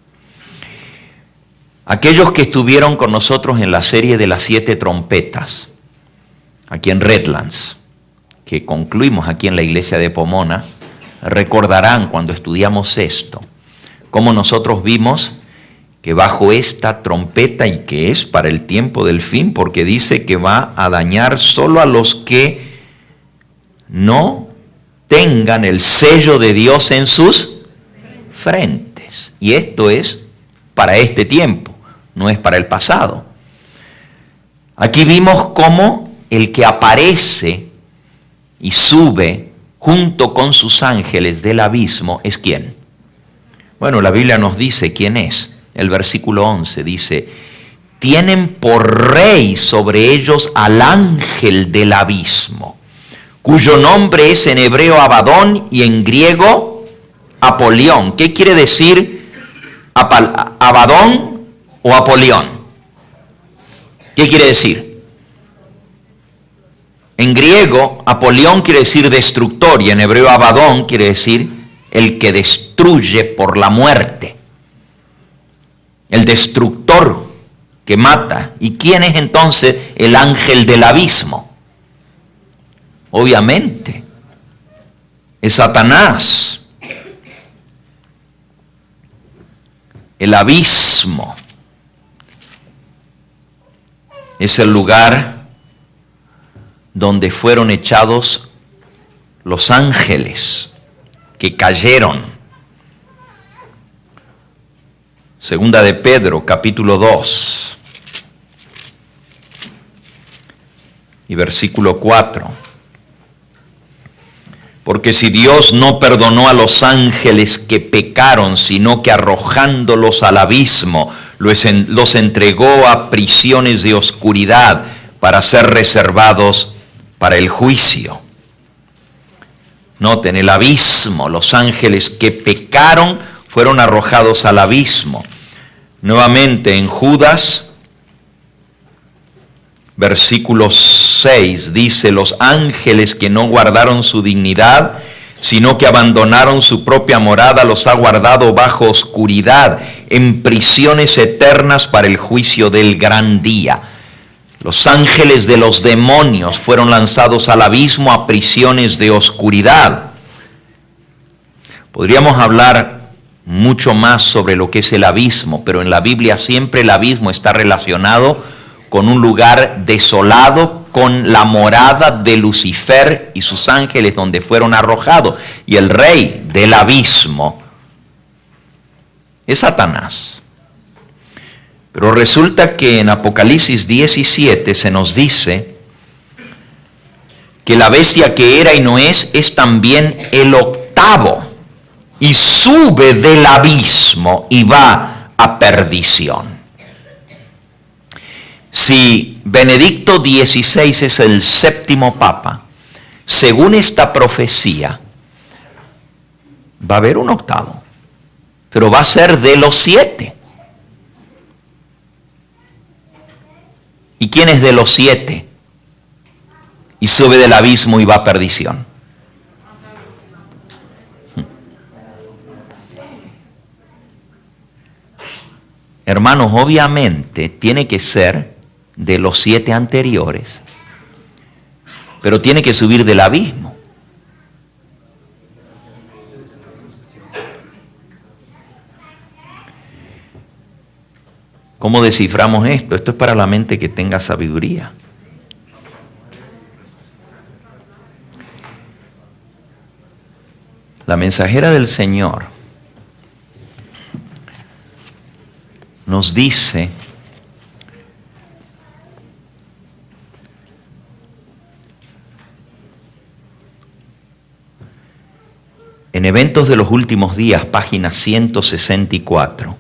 A: Aquellos que estuvieron con nosotros en la serie de las 7 trompetas, aquí en Redlands, que concluimos aquí en la iglesia de Pomona, recordarán cuando estudiamos esto, cómo nosotros vimos que bajo esta trompeta, y que es para el tiempo del fin, porque dice que va a dañar solo a los que no tengan el sello de Dios en sus frentes. Y esto es para este tiempo, no es para el pasado. Aquí vimos cómo el que aparece y sube junto con sus ángeles del abismo es ¿quién? Bueno, la Biblia nos dice quién es. El versículo 11 dice: tienen por rey sobre ellos al ángel del abismo, cuyo nombre es en hebreo Abadón y en griego Apolión. ¿Qué quiere decir Abadón o Apolión? ¿Qué quiere decir? En griego Apolión quiere decir destructor y en hebreo Abadón quiere decir el que destruye por la muerte. El destructor que mata. ¿Y quién es entonces el ángel del abismo? Obviamente, es Satanás. El abismo es el lugar donde fueron echados los ángeles que cayeron. Segunda de Pedro, capítulo 2 y versículo 4. Porque si Dios no perdonó a los ángeles que pecaron, sino que arrojándolos al abismo, los entregó a prisiones de oscuridad para ser reservados para el juicio. Noten, el abismo, los ángeles que pecaron fueron arrojados al abismo. Nuevamente en Judas, versículo 6, dice: los ángeles que no guardaron su dignidad, sino que abandonaron su propia morada, los ha guardado bajo oscuridad, en prisiones eternas para el juicio del gran día. Los ángeles de los demonios fueron lanzados al abismo, a prisiones de oscuridad. Podríamos hablar mucho más sobre lo que es el abismo, pero en la Biblia siempre el abismo está relacionado con un lugar desolado, con la morada de Lucifer y sus ángeles donde fueron arrojados. Y el rey del abismo es Satanás. Pero resulta que en Apocalipsis 17 se nos dice que la bestia que era y no es también el octavo. Y sube del abismo y va a perdición. Si Benedicto XVI es el 7º papa, según esta profecía, va a haber un octavo, pero va a ser de los 7. ¿Y quién es de los 7? Y sube del abismo y va a perdición. Hermanos, obviamente tiene que ser de los 7 anteriores, pero tiene que subir del abismo. ¿Cómo desciframos esto? Esto es para la mente que tenga sabiduría. La mensajera del Señor nos dice en Eventos de los Últimos Días, página 164,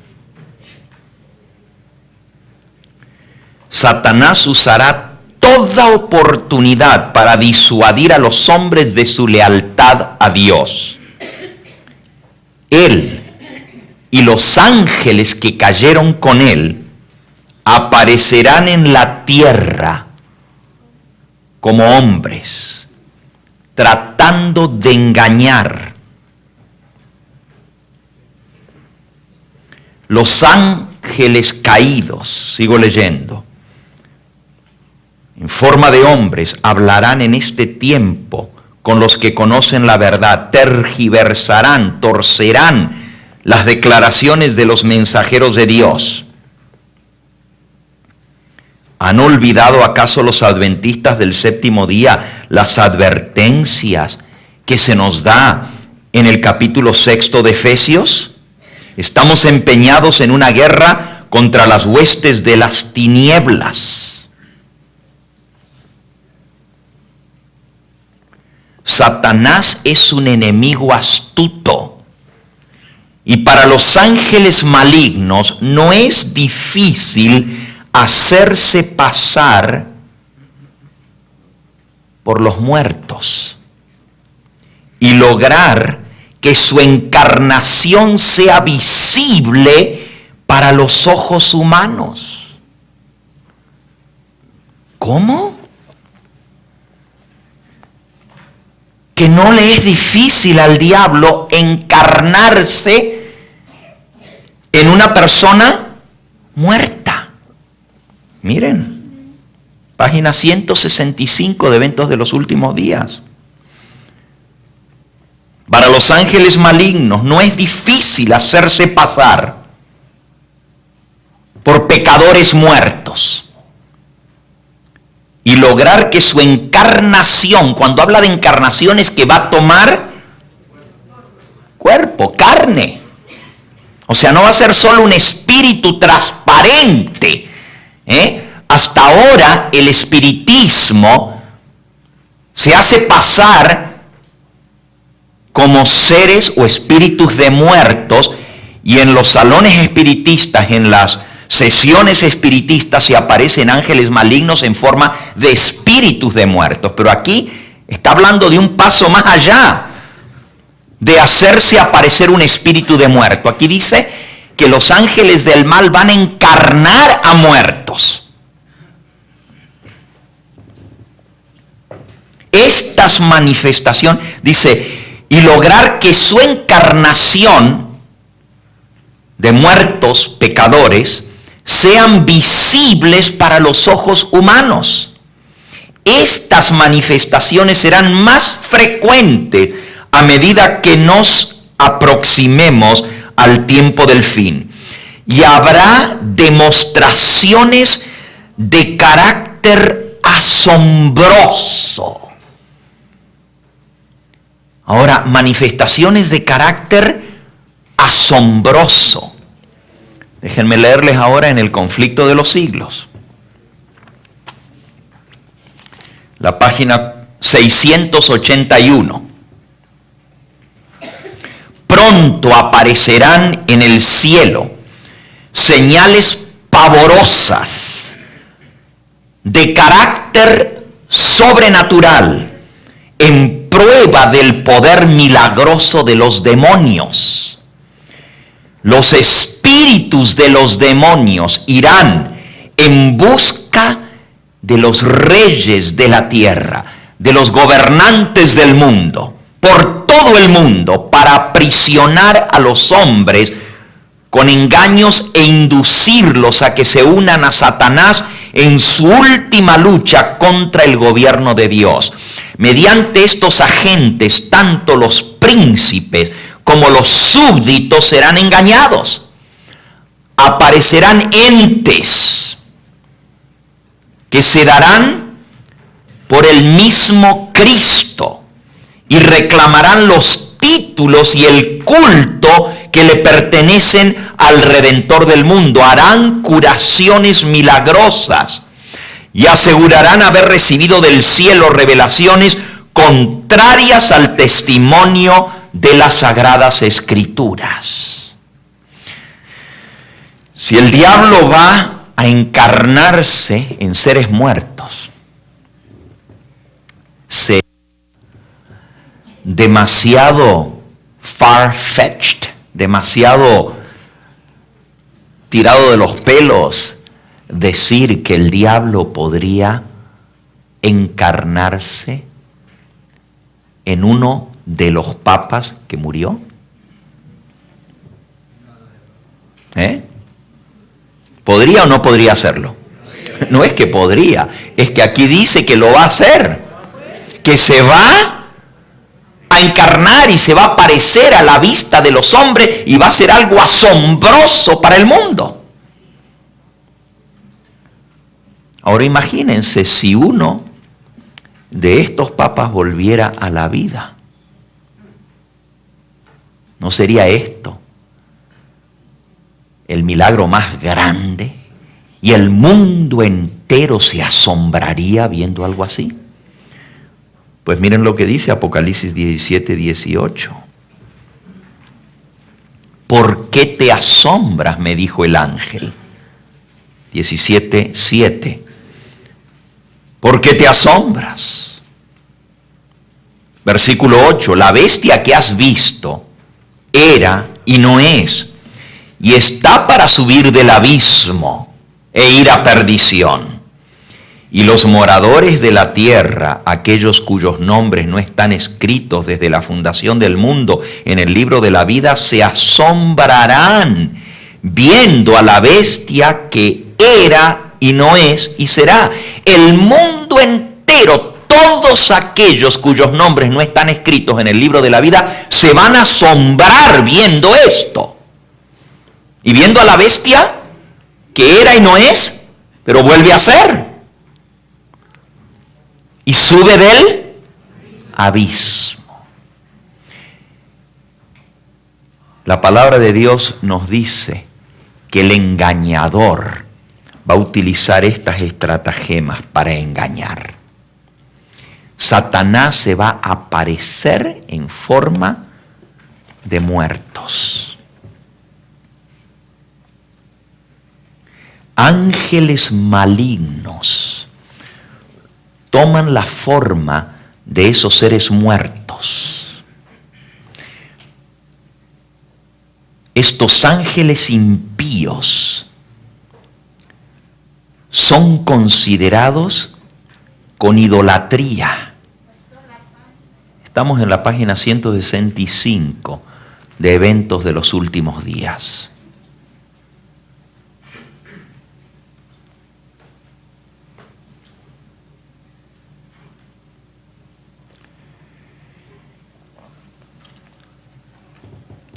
A: Satanás usará toda oportunidad para disuadir a los hombres de su lealtad a Dios. Él y los ángeles que cayeron con él aparecerán en la tierra como hombres, tratando de engañar. Los ángeles caídos, sigo leyendo, en forma de hombres, hablarán en este tiempo con los que conocen la verdad, tergiversarán, torcerán las declaraciones de los mensajeros de Dios. ¿Han olvidado acaso los adventistas del séptimo día las advertencias que se nos da en el capítulo 6 de Efesios? Estamos empeñados en una guerra contra las huestes de las tinieblas. Satanás es un enemigo astuto. Y para los ángeles malignos no es difícil hacerse pasar por los muertos y lograr que su encarnación sea visible para los ojos humanos. ¿Cómo? Que no le es difícil al diablo encarnarse en una persona muerta. Miren, página 165 de Eventos de los Últimos Días. Para los ángeles malignos no es difícil hacerse pasar por pecadores muertos y lograr que su encarnación, cuando habla de encarnación es que va a tomar cuerpo, carne. O sea, no va a ser solo un espíritu transparente. Hasta ahora el espiritismo se hace pasar como seres o espíritus de muertos, y en los salones espiritistas, en las sesiones espiritistas, se aparecen ángeles malignos en forma de espíritus de muertos. Pero aquí está hablando de un paso más allá de hacerse aparecer un espíritu de muerto. Aquí dice que los ángeles del mal van a encarnar a muertos. Estas manifestaciones, dice, y lograr que su encarnación de muertos pecadores sean visibles para los ojos humanos. Estas manifestaciones serán más frecuentes a medida que nos aproximemos al tiempo del fin. Y habrá demostraciones de carácter asombroso. Ahora, manifestaciones de carácter asombroso. Déjenme leerles ahora en el Conflicto de los Siglos. La página 681. Pronto aparecerán en el cielo señales pavorosas de carácter sobrenatural en prueba del poder milagroso de los demonios. Los espíritus de los demonios irán en busca de los reyes de la tierra, de los gobernantes del mundo, por todo el mundo, para aprisionar a los hombres con engaños e inducirlos a que se unan a Satanás en su última lucha contra el gobierno de Dios. Mediante estos agentes, tanto los príncipes como los súbditos serán engañados. Aparecerán entes que se darán por el mismo Cristo y reclamarán los títulos y el culto que le pertenecen al Redentor del mundo. Harán curaciones milagrosas y asegurarán haber recibido del cielo revelaciones contrarias al testimonio de las Sagradas Escrituras. Si el diablo va a encarnarse en seres muertos, se demasiado far-fetched, demasiado tirado de los pelos decir que el diablo podría encarnarse en uno de los papas que murió. ¿Podría o no podría hacerlo? No es que podría, es que aquí dice que lo va a hacer, que se va a encarnar y se va a aparecer a la vista de los hombres y va a ser algo asombroso para el mundo. Ahora imagínense si uno de estos papas volviera a la vida. ¿No sería esto el milagro más grande? Y el mundo entero se asombraría viendo algo así. Pues miren lo que dice Apocalipsis 17, 18. ¿Por qué te asombras?, me dijo el ángel. 17, 7. ¿Por qué te asombras? Versículo 8. La bestia que has visto era y no es, y está para subir del abismo e ir a perdición. Y los moradores de la tierra, aquellos cuyos nombres no están escritos desde la fundación del mundo en el libro de la vida, se asombrarán viendo a la bestia que era y no es y será. El mundo entero, todos aquellos cuyos nombres no están escritos en el libro de la vida, se van a asombrar viendo esto. Y viendo a la bestia que era y no es, pero vuelve a ser. Y sube del abismo. La palabra de Dios nos dice que el engañador va a utilizar estas estratagemas para engañar. Satanás se va a aparecer en forma de muertos. Ángeles malignos toman la forma de esos seres muertos. Estos ángeles impíos son considerados con idolatría. Estamos en la página 165 de Eventos de los Últimos Días.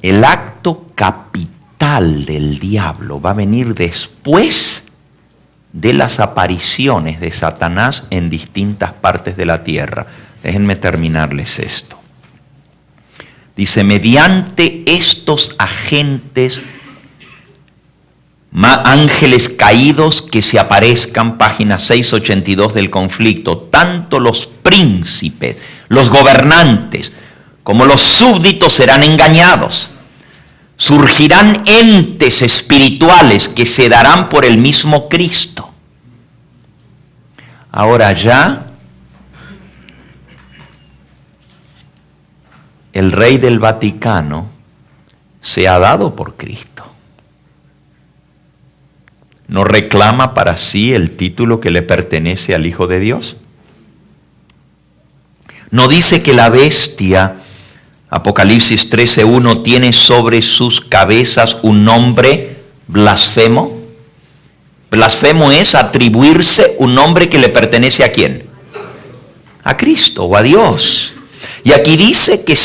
A: El acto capital del diablo va a venir después de las apariciones de Satanás en distintas partes de la tierra. Déjenme terminarles esto. Dice, mediante estos agentes, ángeles caídos que se aparezcan, página 682 del conflicto, tanto los príncipes, los gobernantes, como los súbditos serán engañados. Surgirán entes espirituales que se darán por el mismo Cristo. Ahora ya, el rey del Vaticano se ha dado por Cristo. ¿No reclama para sí el título que le pertenece al Hijo de Dios? ¿No dice que la bestia, Apocalipsis 13:1, tiene sobre sus cabezas un nombre blasfemo? Blasfemo es atribuirse un nombre que le pertenece ¿a quién? A Cristo o a Dios. Y aquí dice que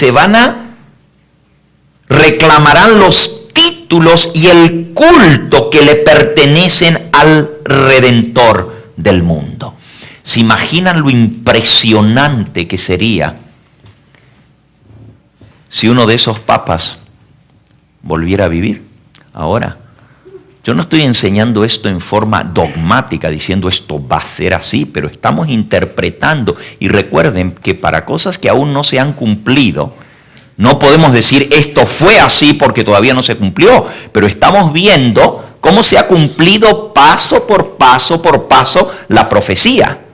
A: reclamarán los títulos y el culto que le pertenecen al Redentor del mundo. ¿Se imaginan lo impresionante que sería si uno de esos papas volviera a vivir. Ahora, yo no estoy enseñando esto en forma dogmática, diciendo esto va a ser así, pero estamos interpretando. Y recuerden que para cosas que aún no se han cumplido, no podemos decir esto fue así porque todavía no se cumplió, pero estamos viendo cómo se ha cumplido paso por paso la profecía.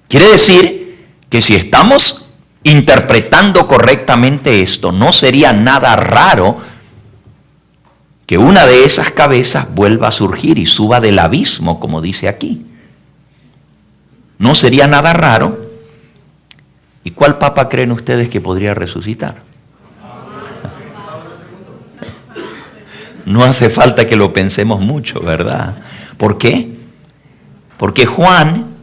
A: Quiere decir que si estamos interpretando correctamente esto, no sería nada raro que una de esas cabezas vuelva a surgir y suba del abismo, como dice aquí. No sería nada raro. ¿Y cuál papa creen ustedes que podría resucitar? No hace falta que lo pensemos mucho, ¿verdad? ¿Por qué? Porque Juan,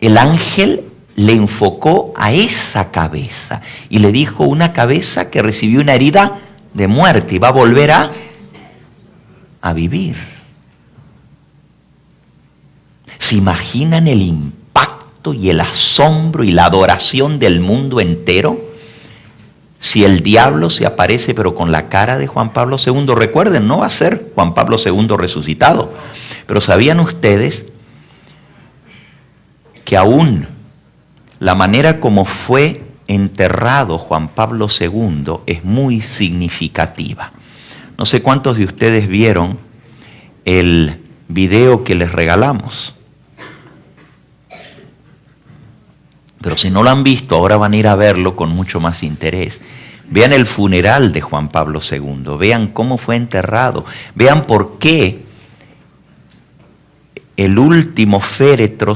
A: el ángel, le enfocó a esa cabeza y le dijo: una cabeza que recibió una herida de muerte y va a volver a vivir. ¿Se imaginan el impacto y el asombro y la adoración del mundo entero si el diablo se aparece pero con la cara de Juan Pablo II? Recuerden, no va a ser Juan Pablo II resucitado, pero ¿sabían ustedes que aún la manera como fue enterrado Juan Pablo II es muy significativa? No sé cuántos de ustedes vieron el video que les regalamos. Pero si no lo han visto, ahora van a ir a verlo con mucho más interés. Vean el funeral de Juan Pablo II. Vean cómo fue enterrado. Vean por qué el último féretro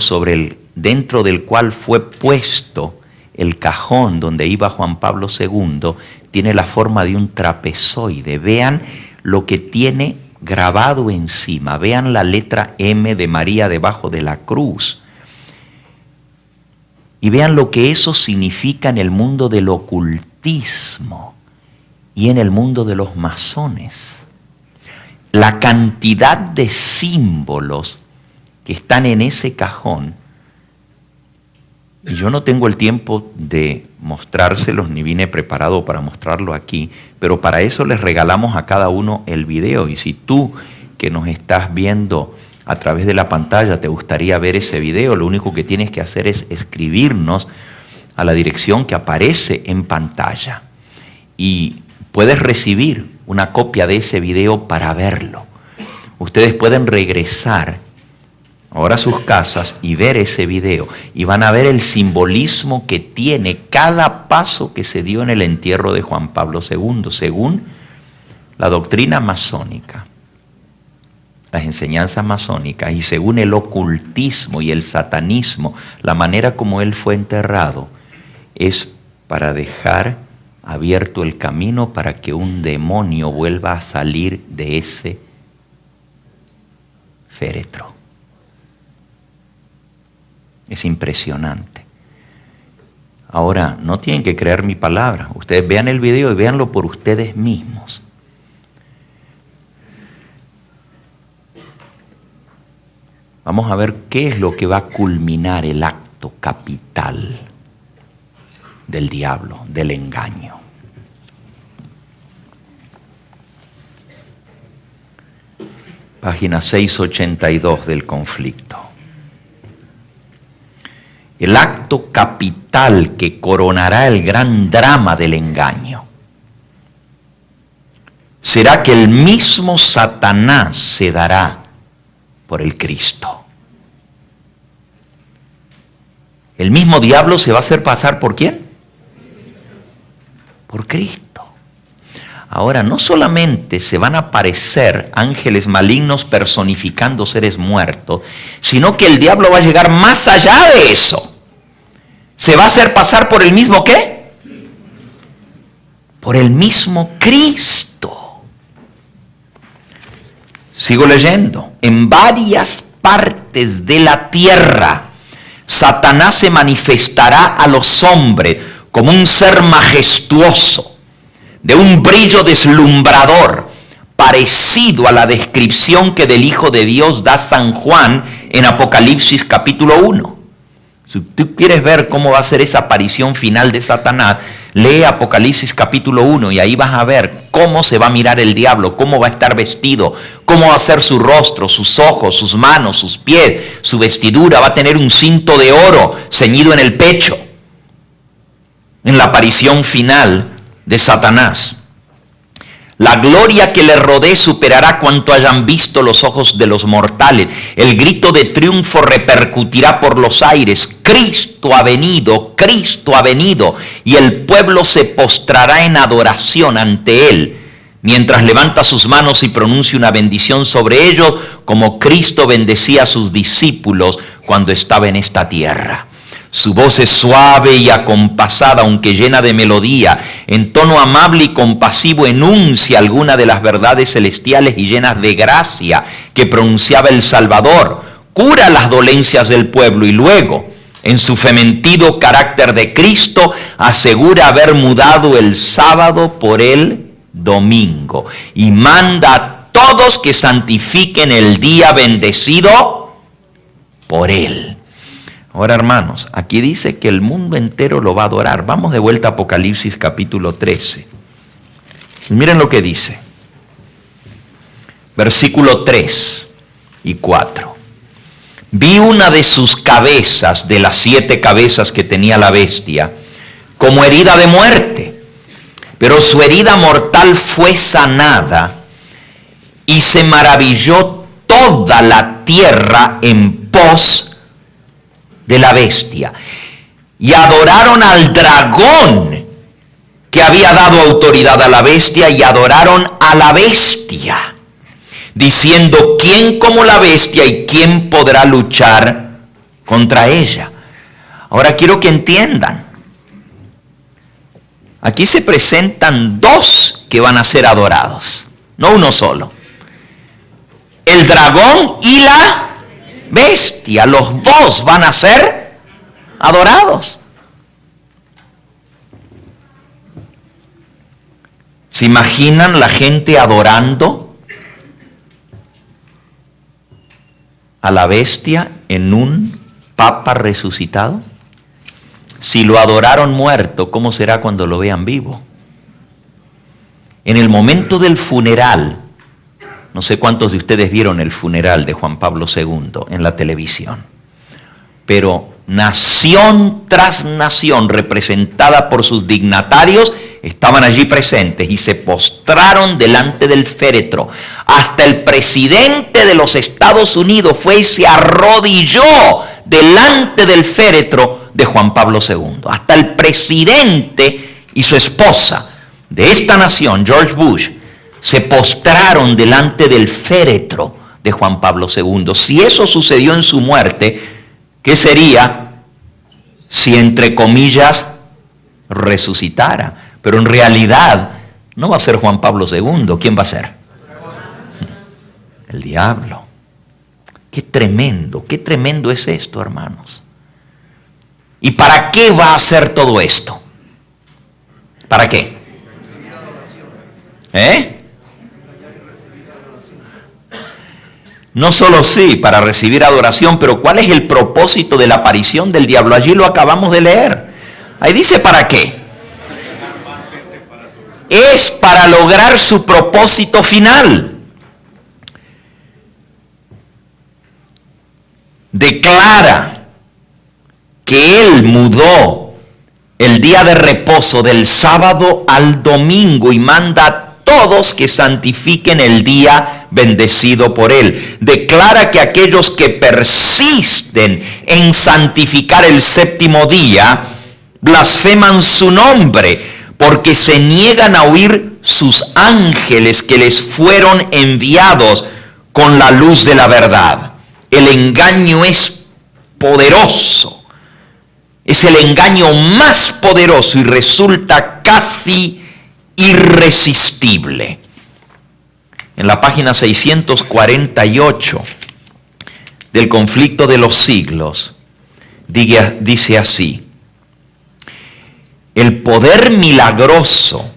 A: dentro del cual fue puesto el cajón donde iba Juan Pablo II tiene la forma de un trapezoide. Vean lo que tiene grabado encima. Vean la letra M de María debajo de la cruz. Y vean lo que eso significa en el mundo del ocultismo y en el mundo de los masones. La cantidad de símbolos que están en ese cajón. Y yo no tengo el tiempo de mostrárselos, ni vine preparado para mostrarlo aquí, pero para eso les regalamos a cada uno el video. Y si tú que nos estás viendo a través de la pantalla te gustaría ver ese video, lo único que tienes que hacer es escribirnos a la dirección que aparece en pantalla. Y puedes recibir una copia de ese video para verlo. Ustedes pueden regresar ahora a sus casas y ver ese video y van a ver el simbolismo que tiene cada paso que se dio en el entierro de Juan Pablo II, según la doctrina masónica, las enseñanzas masónicas, y según el ocultismo y el satanismo. La manera como él fue enterrado es para dejar abierto el camino para que un demonio vuelva a salir de ese féretro. Es impresionante. Ahora, no tienen que creer mi palabra. Ustedes vean el video y véanlo por ustedes mismos. Vamos a ver qué es lo que va a culminar el acto capital del diablo, del engaño. Página 682 del conflicto. El acto capital que coronará el gran drama del engaño será que el mismo Satanás se dará por el Cristo. El mismo diablo se va a hacer pasar ¿por quién? Por Cristo. Ahora, no solamente se van a aparecer ángeles malignos personificando seres muertos, sino que el diablo va a llegar más allá de eso. Se va a hacer pasar por el mismo ¿qué? Por el mismo Cristo. Sigo leyendo. En varias partes de la tierra, Satanás se manifestará a los hombres como un ser majestuoso, de un brillo deslumbrador, parecido a la descripción que del Hijo de Dios da San Juan en Apocalipsis capítulo 1. Si tú quieres ver cómo va a ser esa aparición final de Satanás, Lee Apocalipsis capítulo 1 y ahí vas a ver cómo se va a mirar el diablo, cómo va a estar vestido, cómo va a ser su rostro, sus ojos, sus manos, sus pies, su vestidura. Va a tener un cinto de oro ceñido en el pecho en la aparición final de Satanás. La gloria que le rodee superará cuanto hayan visto los ojos de los mortales. El grito de triunfo repercutirá por los aires. Cristo ha venido, Cristo ha venido. Y el pueblo se postrará en adoración ante Él, mientras levanta sus manos y pronuncia una bendición sobre ellos, como Cristo bendecía a sus discípulos cuando estaba en esta tierra. Su voz es suave y acompasada, aunque llena de melodía. En tono amable y compasivo enuncia alguna de las verdades celestiales y llenas de gracia que pronunciaba el Salvador. Cura las dolencias del pueblo y luego, en su fementido carácter de Cristo, asegura haber mudado el sábado por el domingo. Y manda a todos que santifiquen el día bendecido por Él. Ahora, hermanos, aquí dice que el mundo entero lo va a adorar. Vamos de vuelta a Apocalipsis capítulo 13. Y miren lo que dice. Versículo 3 y 4. Vi una de sus cabezas, de las 7 cabezas que tenía la bestia, como herida de muerte. Pero su herida mortal fue sanada y se maravilló toda la tierra en pos de la bestia, y adoraron al dragón que había dado autoridad a la bestia, y adoraron a la bestia, diciendo: ¿quién como la bestia y quién podrá luchar contra ella? Ahora quiero que entiendan, aquí se presentan 2 que van a ser adorados, no uno solo. El dragón y la bestia, los 2 van a ser adorados. ¿Se imaginan la gente adorando a la bestia en un papa resucitado? Si lo adoraron muerto, ¿cómo será cuando lo vean vivo? En el momento del funeral, no sé cuántos de ustedes vieron el funeral de Juan Pablo II en la televisión, pero nación tras nación, representada por sus dignatarios, estaban allí presentes y se postraron delante del féretro. Hasta el presidente de los Estados Unidos fue y se arrodilló delante del féretro de Juan Pablo II. Hasta el presidente y su esposa de esta nación, George Bush, se postraron delante del féretro de Juan Pablo II. Si eso sucedió en su muerte, ¿qué sería si, entre comillas, resucitara? Pero en realidad no va a ser Juan Pablo II. ¿Quién va a ser? El diablo. Qué tremendo es esto, hermanos. ¿Y para qué va a hacer todo esto? ¿Para qué? No solo sí, para recibir adoración, pero ¿cuál es el propósito de la aparición del diablo? Allí lo acabamos de leer. Ahí dice ¿para qué? Es para lograr su propósito final. Declara que Él mudó el día de reposo del sábado al domingo y manda a todos que santifiquen el día bendecido por Él. Declara que aquellos que persisten en santificar el séptimo día blasfeman su nombre, porque se niegan a oír sus ángeles que les fueron enviados con la luz de la verdad. El engaño es poderoso. Es el engaño más poderoso y resulta casi irresistible. En la página 648 del Conflicto de los Siglos, dice así: el poder milagroso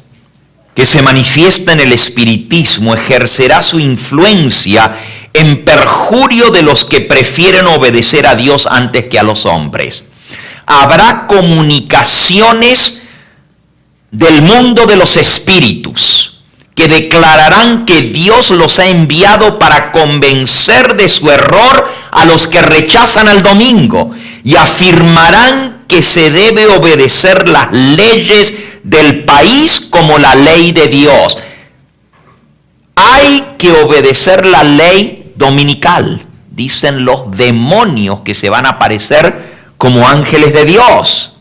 A: que se manifiesta en el espiritismo ejercerá su influencia en perjurio de los que prefieren obedecer a Dios antes que a los hombres. Habrá comunicaciones del mundo de los espíritus, que declararán que Dios los ha enviado para convencer de su error a los que rechazan al domingo, y afirmarán que se debe obedecer las leyes del país como la ley de Dios. Hay que obedecer la ley dominical, dicen los demonios que se van a aparecer como ángeles de Dios.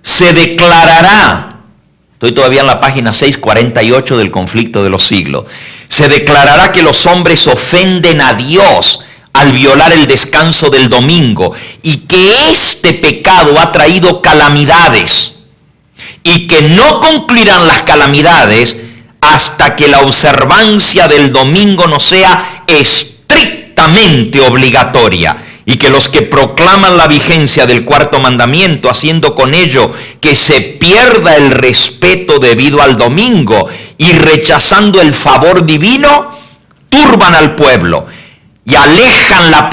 A: Se declarará, estoy todavía en la página 648 del conflicto de los siglos, se declarará que los hombres ofenden a Dios al violar el descanso del domingo, y que este pecado ha traído calamidades, y que no concluirán las calamidades hasta que la observancia del domingo no sea estrictamente obligatoria, y que los que proclaman la vigencia del cuarto mandamiento, haciendo con ello que se pierda el respeto debido al domingo y rechazando el favor divino, turban al pueblo y alejan la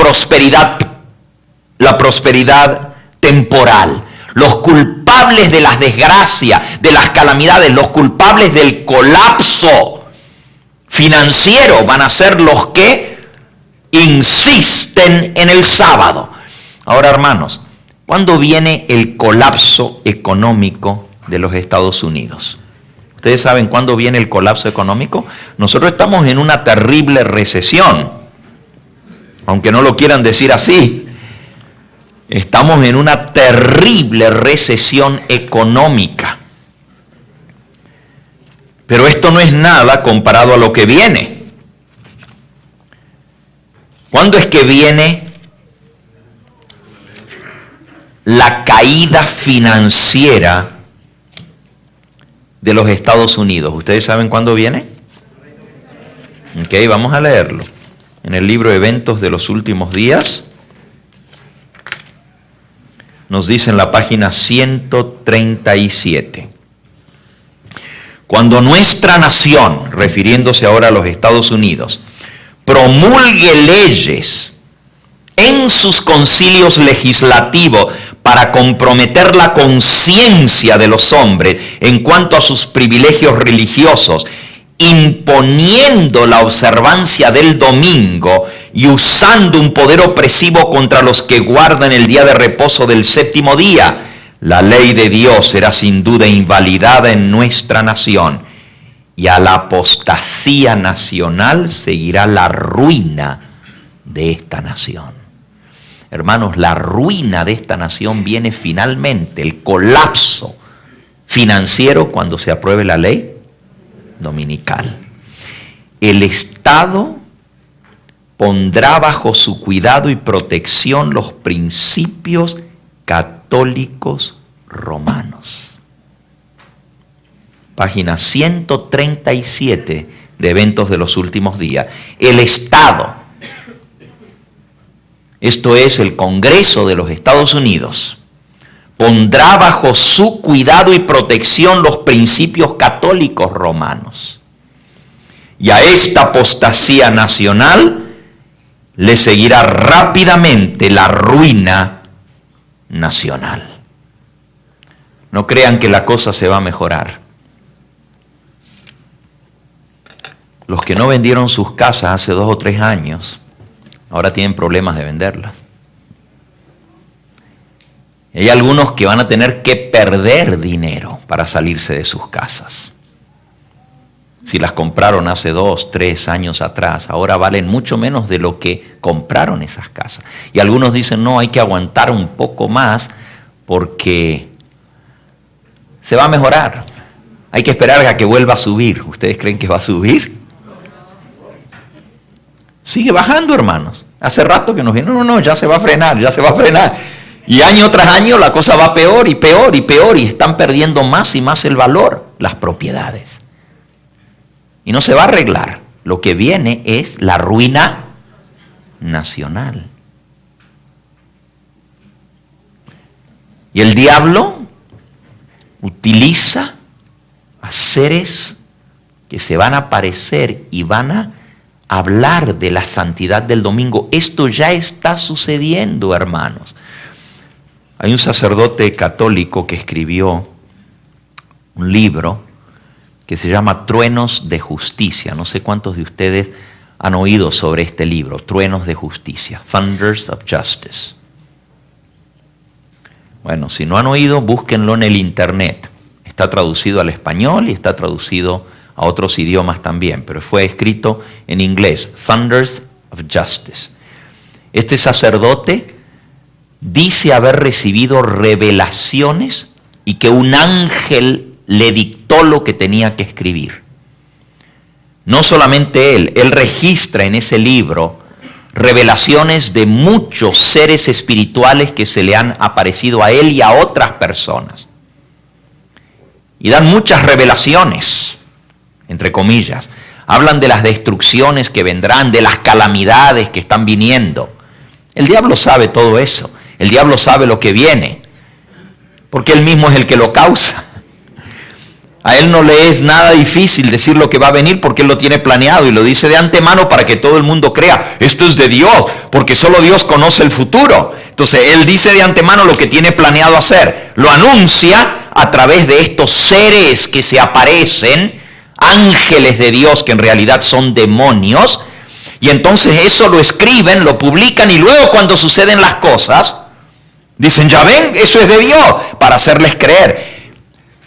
A: prosperidad temporal. Los culpables de las desgracias, de las calamidades, los culpables del colapso financiero van a ser los que insisten en el sábado. Ahora, hermanos, ¿cuándo viene el colapso económico de los Estados Unidos? ¿Ustedes saben cuándo viene el colapso económico? Nosotros estamos en una terrible recesión, aunque no lo quieran decir así. Estamos en una terrible recesión económica. Pero esto no es nada comparado a lo que viene. ¿Cuándo es que viene la caída financiera de los Estados Unidos? ¿Ustedes saben cuándo viene? Ok, vamos a leerlo. En el libro Eventos de los Últimos Días, nos dice en la página 137. Cuando nuestra nación, refiriéndose ahora a los Estados Unidos, promulgue leyes en sus concilios legislativos para comprometer la conciencia de los hombres en cuanto a sus privilegios religiosos, imponiendo la observancia del domingo y usando un poder opresivo contra los que guardan el día de reposo del séptimo día, la ley de Dios será sin duda invalidada en nuestra nación, y a la apostasía nacional seguirá la ruina de esta nación. Hermanos, la ruina de esta nación viene finalmente, el colapso financiero, cuando se apruebe la ley dominical. El Estado pondrá bajo su cuidado y protección los principios católicos romanos. Página 137 de Eventos de los Últimos Días. El Estado, esto es el Congreso de los Estados Unidos, pondrá bajo su cuidado y protección los principios católicos romanos. Y a esta apostasía nacional le seguirá rápidamente la ruina nacional. No crean que la cosa se va a mejorar. Los que no vendieron sus casas hace 2 o 3 años, ahora tienen problemas de venderlas. Hay algunos que van a tener que perder dinero para salirse de sus casas. Si las compraron hace 2, 3 años atrás, ahora valen mucho menos de lo que compraron esas casas. Y algunos dicen, no, hay que aguantar un poco más porque se va a mejorar. Hay que esperar a que vuelva a subir. ¿Ustedes creen que va a subir? Sigue bajando, hermanos. Hace rato que nos viene, no, ya se va a frenar, ya se va a frenar. Y año tras año la cosa va peor y peor y peor, y están perdiendo más y más el valor las propiedades. Y no se va a arreglar. Lo que viene es la ruina nacional. Y el diablo utiliza a seres que se van a aparecer y van a hablar de la santidad del domingo. Esto ya está sucediendo, hermanos. Hay un sacerdote católico que escribió un libro que se llama Truenos de Justicia. No sé cuántos de ustedes han oído sobre este libro, Truenos de Justicia, Thunders of Justice. Bueno, si no han oído, búsquenlo en el internet. Está traducido al español y está traducido a otros idiomas también, pero fue escrito en inglés, Thunders of Justice. Este sacerdote dice haber recibido revelaciones y que un ángel le dictó lo que tenía que escribir. No solamente él registra en ese libro revelaciones de muchos seres espirituales que se le han aparecido a él y a otras personas. Y dan muchas revelaciones, entre comillas. Hablan de las destrucciones que vendrán, de las calamidades que están viniendo. El diablo sabe todo eso. El diablo sabe lo que viene, porque él mismo es el que lo causa. A él no le es nada difícil decir lo que va a venir porque él lo tiene planeado y lo dice de antemano para que todo el mundo crea, esto es de Dios, porque solo Dios conoce el futuro. Entonces él dice de antemano lo que tiene planeado hacer, lo anuncia a través de estos seres que se aparecen, ángeles de Dios que en realidad son demonios, y entonces eso lo escriben, lo publican y luego cuando suceden las cosas, dicen, ya ven, eso es de Dios, para hacerles creer.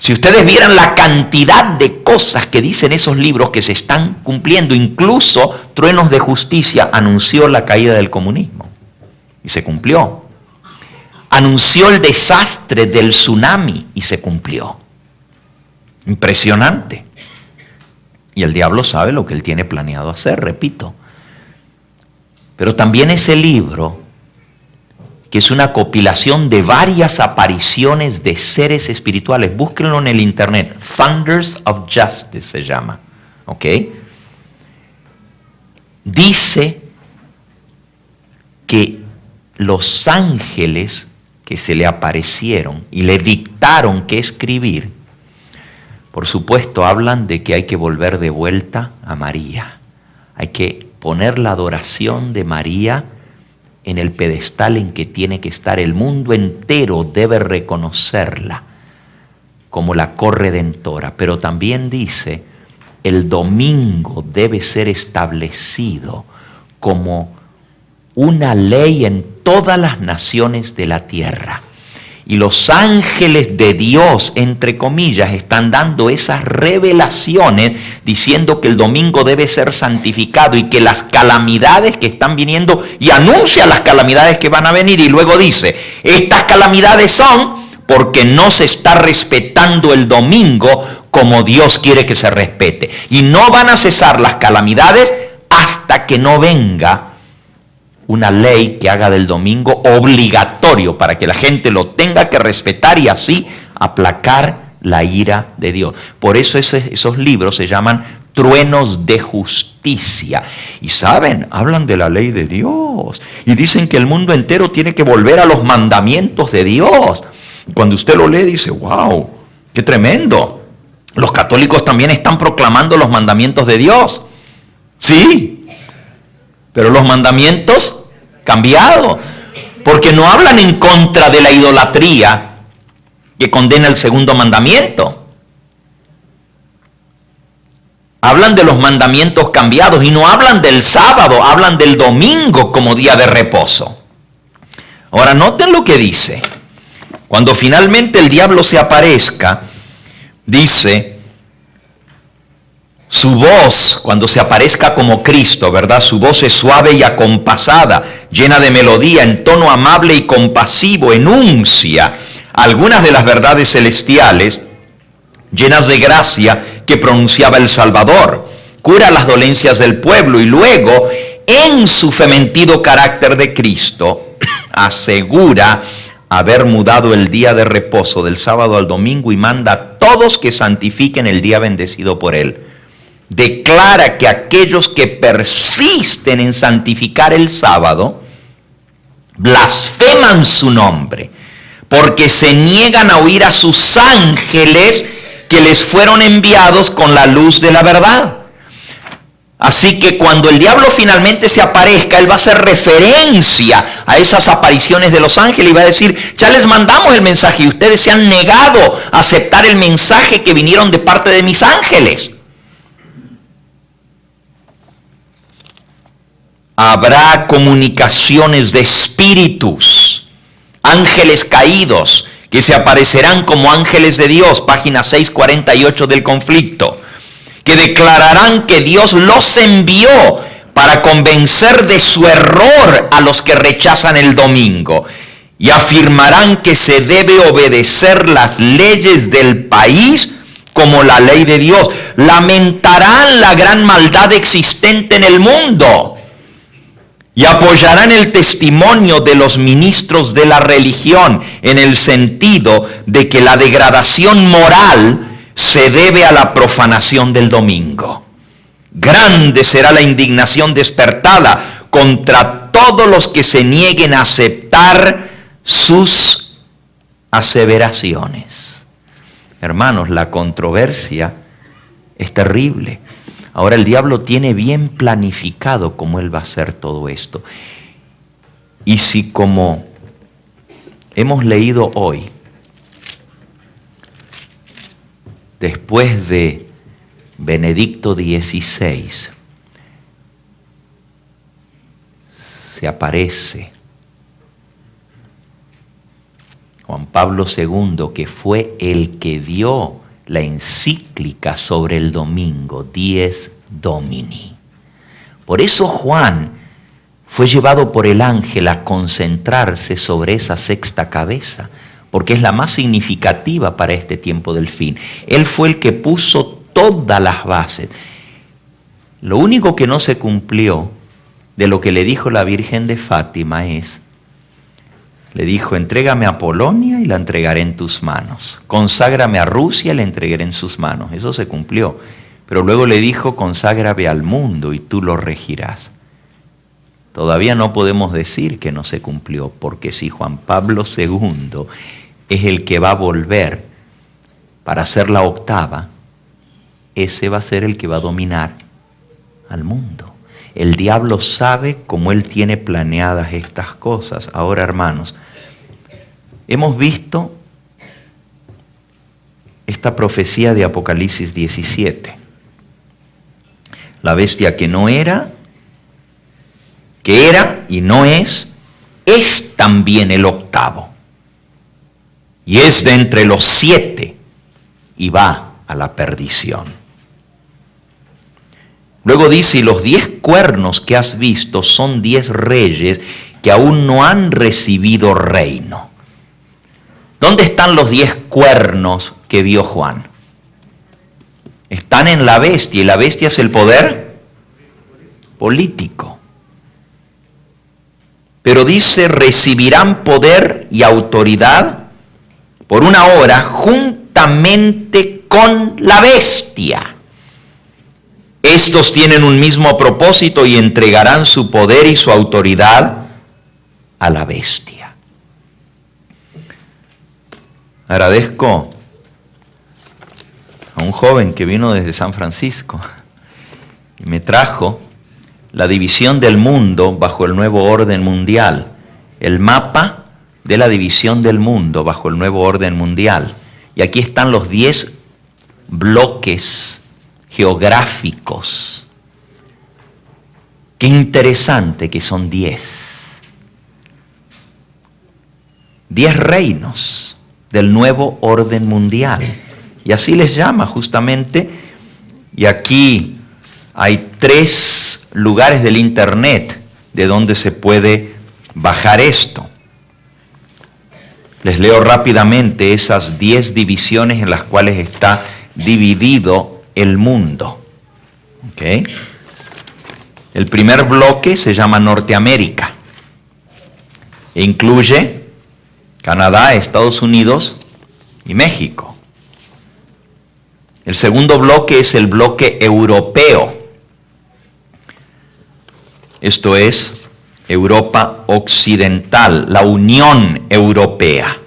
A: Si ustedes vieran la cantidad de cosas que dicen esos libros que se están cumpliendo, incluso Truenos de Justicia anunció la caída del comunismo y se cumplió. Anunció el desastre del tsunami y se cumplió. Impresionante. Y el diablo sabe lo que él tiene planeado hacer, repito. Pero también ese libro, que es una compilación de varias apariciones de seres espirituales. Búsquenlo en el internet. Thunders of Justice se llama. ¿Ok? Dice que los ángeles que se le aparecieron y le dictaron qué escribir, por supuesto hablan de que hay que volver de vuelta a María. Hay que poner la adoración de María en el pedestal en que tiene que estar. El mundo entero debe reconocerla como la corredentora, pero también dice, el domingo debe ser establecido como una ley en todas las naciones de la tierra. Y los ángeles de Dios, entre comillas, están dando esas revelaciones diciendo que el domingo debe ser santificado y que las calamidades que están viniendo, y anuncia las calamidades que van a venir y luego dice, estas calamidades son porque no se está respetando el domingo como Dios quiere que se respete. Y no van a cesar las calamidades hasta que no venga una ley que haga del domingo obligatorio para que la gente lo tenga que respetar y así aplacar la ira de Dios. Por eso esos libros se llaman Truenos de Justicia. Y saben, hablan de la ley de Dios y dicen que el mundo entero tiene que volver a los mandamientos de Dios. Cuando usted lo lee dice, wow, qué tremendo. Los católicos también están proclamando los mandamientos de Dios. Sí, pero los mandamientos cambiados, porque no hablan en contra de la idolatría que condena el segundo mandamiento. Hablan de los mandamientos cambiados y no hablan del sábado, hablan del domingo como día de reposo. Ahora noten lo que dice. Cuando finalmente el diablo se aparezca, dice, su voz, cuando se aparezca como Cristo, ¿verdad? Su voz es suave y acompasada, llena de melodía, en tono amable y compasivo, enuncia algunas de las verdades celestiales, llenas de gracia que pronunciaba el Salvador. Cura las dolencias del pueblo y luego, en su fementido carácter de Cristo, asegura haber mudado el día de reposo del sábado al domingo y manda a todos que santifiquen el día bendecido por él. Declara que aquellos que persisten en santificar el sábado blasfeman su nombre, porque se niegan a oír a sus ángeles que les fueron enviados con la luz de la verdad. Así que cuando el diablo finalmente se aparezca, él va a hacer referencia a esas apariciones de los ángeles y va a decir, ya les mandamos el mensaje y ustedes se han negado a aceptar el mensaje que vinieron de parte de mis ángeles. Habrá comunicaciones de espíritus, ángeles caídos, que se aparecerán como ángeles de Dios, página 648 del conflicto, que declararán que Dios los envió para convencer de su error a los que rechazan el domingo, y afirmarán que se debe obedecer las leyes del país como la ley de Dios. Lamentarán la gran maldad existente en el mundo y apoyarán el testimonio de los ministros de la religión en el sentido de que la degradación moral se debe a la profanación del domingo. Grande será la indignación despertada contra todos los que se nieguen a aceptar sus aseveraciones. Hermanos, la controversia es terrible. Ahora el diablo tiene bien planificado cómo él va a hacer todo esto. Y si, como hemos leído hoy, después de Benedicto XVI, se aparece Juan Pablo II, que fue el que dio la encíclica sobre el domingo, Dies Domini. Por eso Juan fue llevado por el ángel a concentrarse sobre esa sexta cabeza, porque es la más significativa para este tiempo del fin. Él fue el que puso todas las bases. Lo único que no se cumplió de lo que le dijo la Virgen de Fátima le dijo, entrégame a Polonia y la entregaré en tus manos. Conságrame a Rusia y la entregaré en sus manos. Eso se cumplió. Pero luego le dijo, conságrame al mundo y tú lo regirás. Todavía no podemos decir que no se cumplió, porque si Juan Pablo II es el que va a volver para hacer la octava, ese va a ser el que va a dominar al mundo. El diablo sabe cómo él tiene planeadas estas cosas. Ahora, hermanos, hemos visto esta profecía de Apocalipsis 17. La bestia que no era, que era y no es también el octavo. Y es de entre los 7 y va a la perdición. Luego dice, y los 10 cuernos que has visto son 10 reyes que aún no han recibido reino. ¿Dónde están los 10 cuernos que vio Juan? Están en la bestia, y la bestia es el poder político. Pero dice, recibirán poder y autoridad por una hora juntamente con la bestia. Estos tienen un mismo propósito y entregarán su poder y su autoridad a la bestia. Agradezco a un joven que vino desde San Francisco y me trajo la división del mundo bajo el nuevo orden mundial, el mapa de la división del mundo bajo el nuevo orden mundial. Y aquí están los 10 bloques geográficos. Qué interesante que son 10. 10 reinos del nuevo orden mundial. Y así les llama justamente. Y aquí hay 3 lugares del internet de donde se puede bajar esto. Les leo rápidamente esas 10 divisiones en las cuales está dividido el mundo. ¿Okay? El primer bloque se llama Norteamérica. E incluye Canadá, Estados Unidos y México. El segundo bloque es el bloque europeo. Esto es Europa Occidental, la Unión Europea.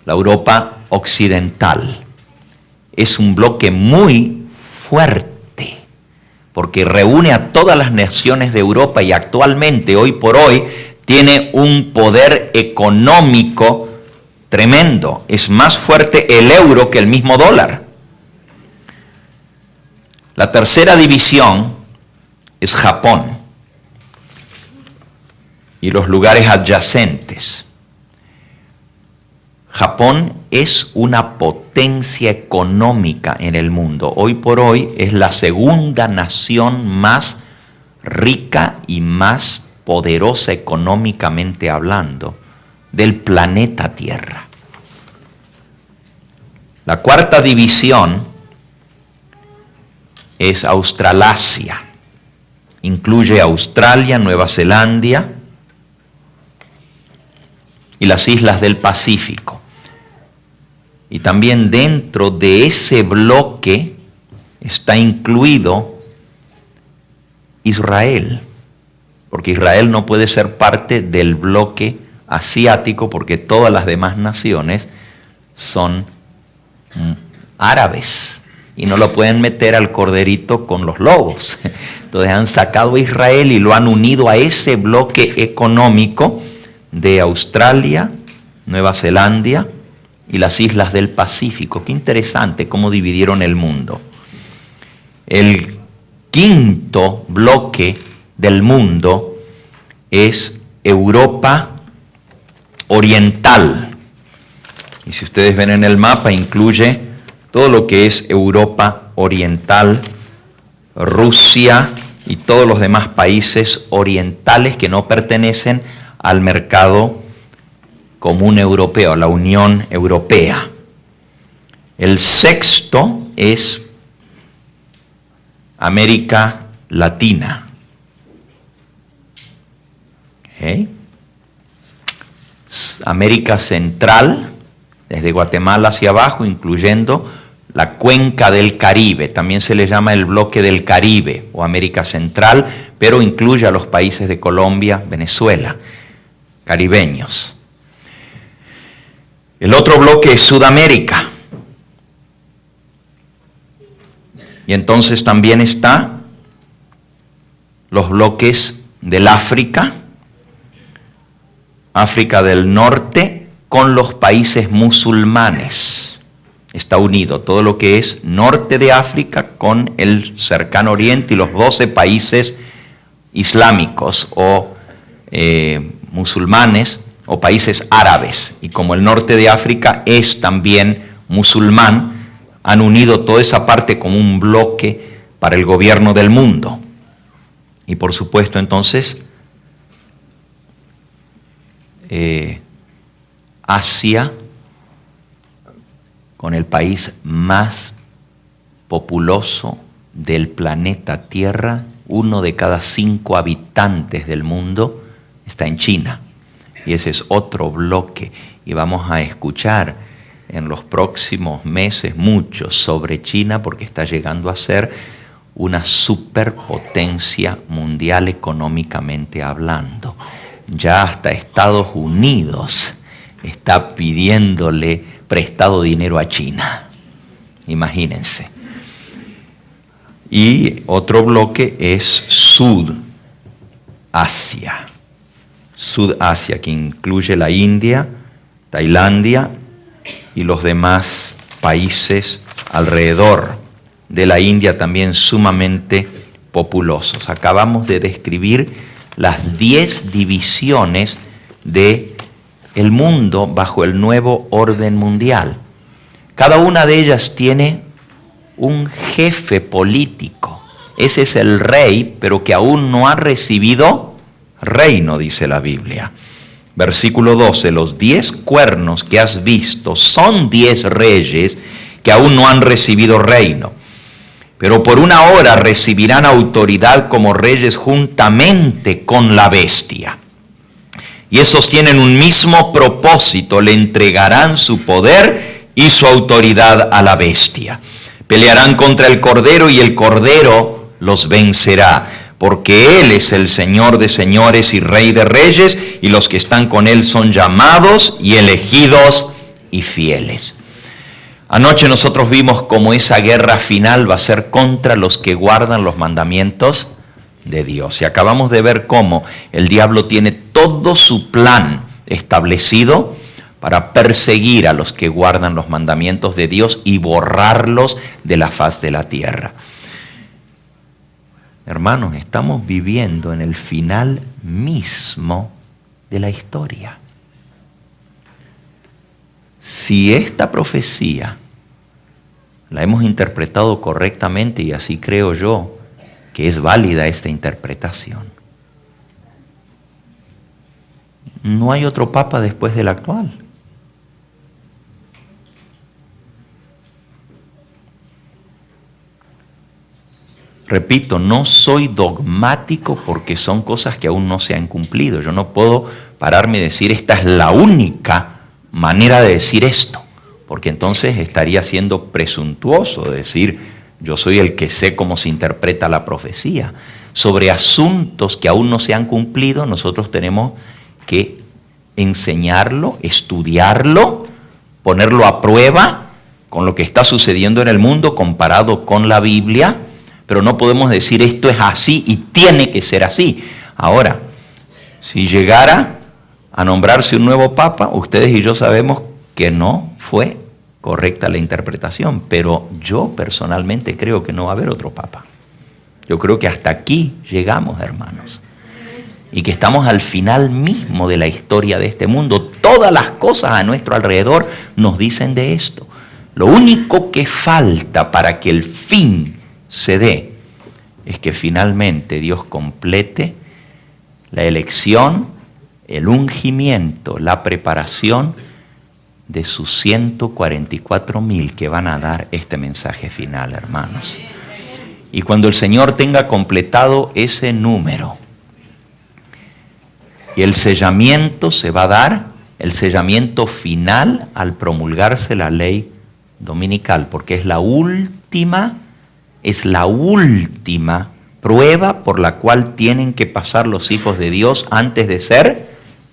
A: La Europa Occidental. Es un bloque muy fuerte, porque reúne a todas las naciones de Europa y actualmente, hoy por hoy, tiene un poder económico tremendo. Es más fuerte el euro que el mismo dólar. La tercera división es Japón y los lugares adyacentes. Japón es una potencia económica en el mundo. Hoy por hoy es la segunda nación más rica y más poderosa económicamente hablando del planeta Tierra. La cuarta división es Australasia. Incluye Australia, Nueva Zelanda y las islas del Pacífico. Y también dentro de ese bloque está incluido Israel, porque Israel no puede ser parte del bloque asiático porque todas las demás naciones son árabes y no lo pueden meter al corderito con los lobos. Entonces han sacado a Israel y lo han unido a ese bloque económico de Australia, Nueva Zelanda y las islas del Pacífico. Qué interesante cómo dividieron el mundo. El quinto bloque del mundo es Europa Oriental. Y si ustedes ven en el mapa, incluye todo lo que es Europa Oriental, Rusia y todos los demás países orientales que no pertenecen al mercado común europeo, a la Unión Europea. El sexto es América Latina. ¿Okay? América Central, desde Guatemala hacia abajo, incluyendo la cuenca del Caribe. También se le llama el bloque del Caribe o América Central, pero incluye a los países de Colombia, Venezuela, caribeños. El otro bloque es Sudamérica. Y entonces también está los bloques del África, África del Norte, con los países musulmanes. Está unido todo lo que es norte de África con el cercano oriente y los 12 países islámicos o musulmanes o países árabes. Y como el norte de África es también musulmán, han unido toda esa parte como un bloque para el gobierno del mundo. Y por supuesto entonces Asia, con el país más populoso del planeta Tierra, 1 de cada 5 habitantes del mundo está en China. Y ese es otro bloque. Y vamos a escuchar en los próximos meses mucho sobre China porque está llegando a ser una superpotencia mundial económicamente hablando. Ya hasta Estados Unidos está pidiéndole prestado dinero a China. Imagínense. Y otro bloque es Sudasia. Sudasia, que incluye la India, Tailandia y los demás países alrededor de la India también sumamente populosos. Acabamos de describir las 10 divisiones del mundo bajo el nuevo orden mundial. Cada una de ellas tiene un jefe político. Ese es el rey, pero que aún no ha recibido reino, dice la Biblia. Versículo 12, los 10 cuernos que has visto son 10 reyes que aún no han recibido reino, pero por una hora recibirán autoridad como reyes juntamente con la bestia. Y esos tienen un mismo propósito, le entregarán su poder y su autoridad a la bestia. Pelearán contra el Cordero y el Cordero los vencerá, porque Él es el Señor de señores y Rey de reyes, y los que están con Él son llamados y elegidos y fieles. Anoche nosotros vimos cómo esa guerra final va a ser contra los que guardan los mandamientos de Dios. Y acabamos de ver cómo el diablo tiene todo su plan establecido para perseguir a los que guardan los mandamientos de Dios y borrarlos de la faz de la tierra. Hermanos, estamos viviendo en el final mismo de la historia. Si esta profecía la hemos interpretado correctamente, y así creo yo que es válida esta interpretación, no hay otro papa después del actual. Repito, no soy dogmático porque son cosas que aún no se han cumplido. Yo no puedo pararme y decir esta es la única manera de decir esto, porque entonces estaría siendo presuntuoso decir yo soy el que sé cómo se interpreta la profecía. Sobre asuntos que aún no se han cumplido, nosotros tenemos que enseñarlo, estudiarlo, ponerlo a prueba con lo que está sucediendo en el mundo comparado con la Biblia, pero no podemos decir esto es así y tiene que ser así. Ahora, si llegara a nombrarse un nuevo papa, ustedes y yo sabemos que no fue correcta la interpretación, pero yo personalmente creo que no va a haber otro papa. Yo creo que hasta aquí llegamos, hermanos, y que estamos al final mismo de la historia de este mundo. Todas las cosas a nuestro alrededor nos dicen de esto. Lo único que falta para que el fin se dé es que finalmente Dios complete la elección, el ungimiento, la preparación de sus 144,000 que van a dar este mensaje final, hermanos. Y cuando el Señor tenga completado ese número, y el sellamiento se va a dar, el sellamiento final al promulgarse la ley dominical, porque es la última prueba por la cual tienen que pasar los hijos de Dios antes de ser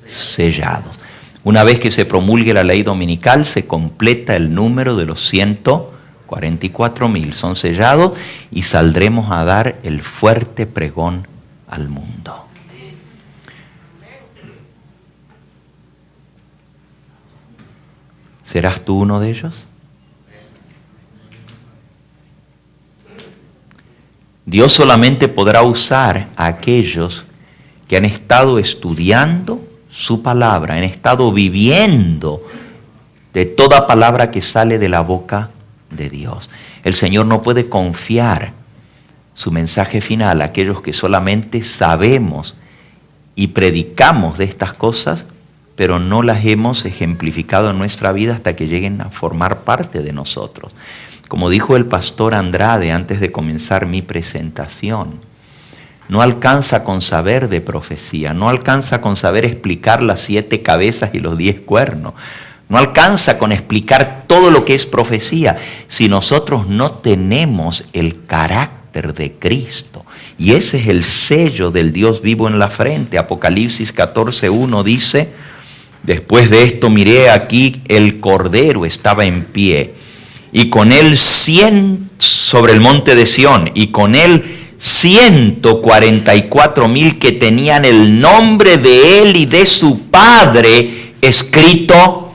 A: sellados. Una vez que se promulgue la ley dominical, se completa el número de los 144,000. Son sellados y saldremos a dar el fuerte pregón al mundo. ¿Serás tú uno de ellos? Dios solamente podrá usar a aquellos que han estado estudiando su palabra, han estado viviendo de toda palabra que sale de la boca de Dios. El Señor no puede confiar su mensaje final a aquellos que solamente sabemos y predicamos de estas cosas, pero no las hemos ejemplificado en nuestra vida hasta que lleguen a formar parte de nosotros. Como dijo el pastor Andrade antes de comenzar mi presentación, no alcanza con saber de profecía, no alcanza con saber explicar las 7 cabezas y los 10 cuernos, no alcanza con explicar todo lo que es profecía si nosotros no tenemos el carácter de Cristo. Y ese es el sello del Dios vivo en la frente. Apocalipsis 14:1 dice: después de esto miré, aquí el Cordero estaba en pie, y con él 100 sobre el monte de Sión, y con él 144,000 que tenían el nombre de él y de su Padre escrito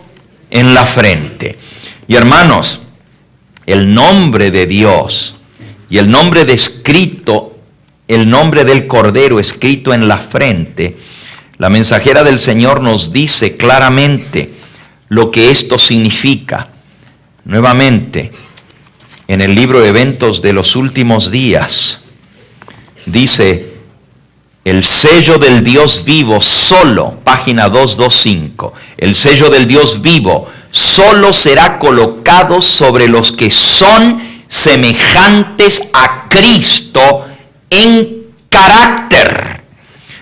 A: en la frente. Y hermanos, el nombre de Dios y el nombre el nombre del Cordero escrito en la frente, la mensajera del Señor nos dice claramente lo que esto significa. Nuevamente, en el libro de Eventos de los Últimos Días, dice: el sello del Dios vivo solo, página 225, el sello del Dios vivo solo será colocado sobre los que son semejantes a Cristo en carácter.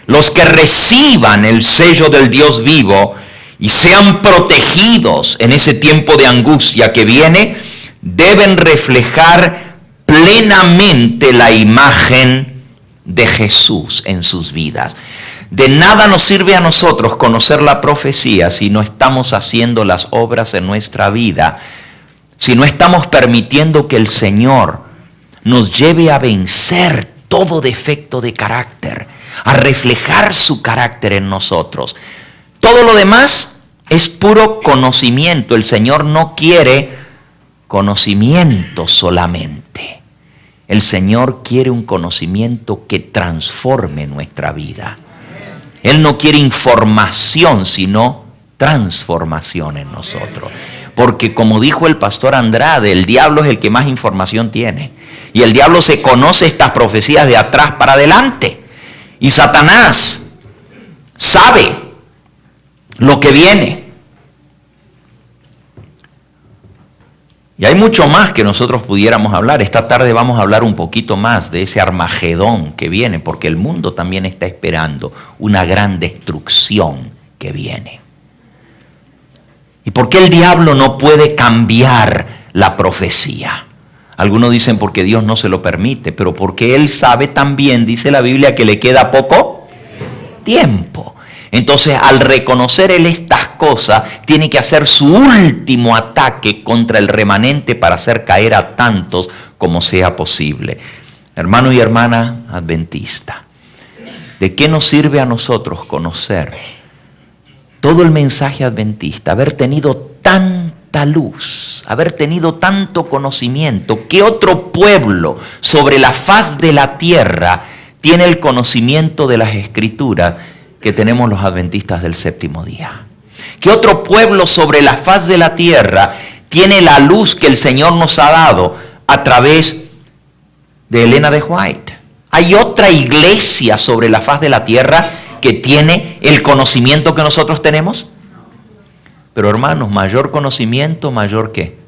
A: Los que reciban el sello del Dios vivo y sean protegidos en ese tiempo de angustia que viene, deben reflejar plenamente la imagen de Jesús en sus vidas. De nada nos sirve a nosotros conocer la profecía si no estamos haciendo las obras en nuestra vida si no estamos permitiendo que el Señor nos lleve a vencer todo defecto de carácter, a reflejar su carácter en nosotros. Todo lo demás es puro conocimiento. El Señor no quiere conocimiento solamente. El Señor quiere un conocimiento que transforme nuestra vida. Él no quiere información, sino transformación en nosotros. Porque como dijo el pastor Andrade, el diablo es el que más información tiene. Y el diablo se conoce estas profecías de atrás para adelante. Y Satanás sabe lo que viene. Y hay mucho más que nosotros pudiéramos hablar. Esta tarde vamos a hablar un poquito más de ese Armagedón que viene, porque el mundo también está esperando una gran destrucción que viene. ¿Y por qué el diablo no puede cambiar la profecía? Algunos dicen porque Dios no se lo permite, pero porque Él sabe también, dice la Biblia, que le queda poco tiempo. Entonces, al reconocer Él estas cosas, tiene que hacer su último ataque contra el remanente para hacer caer a tantos como sea posible. Hermano y hermana adventista, ¿de qué nos sirve a nosotros conocer todo el mensaje adventista, haber tenido tanta luz, haber tenido tanto conocimiento? ¿Qué otro pueblo sobre la faz de la tierra tiene el conocimiento de las Escrituras que tenemos los adventistas del séptimo día? ¿Qué otro pueblo sobre la faz de la tierra tiene la luz que el Señor nos ha dado a través de Elena de White? ¿Hay otra iglesia sobre la faz de la tierra que tiene el conocimiento que nosotros tenemos? Pero hermanos, mayor conocimiento, mayor ¿qué?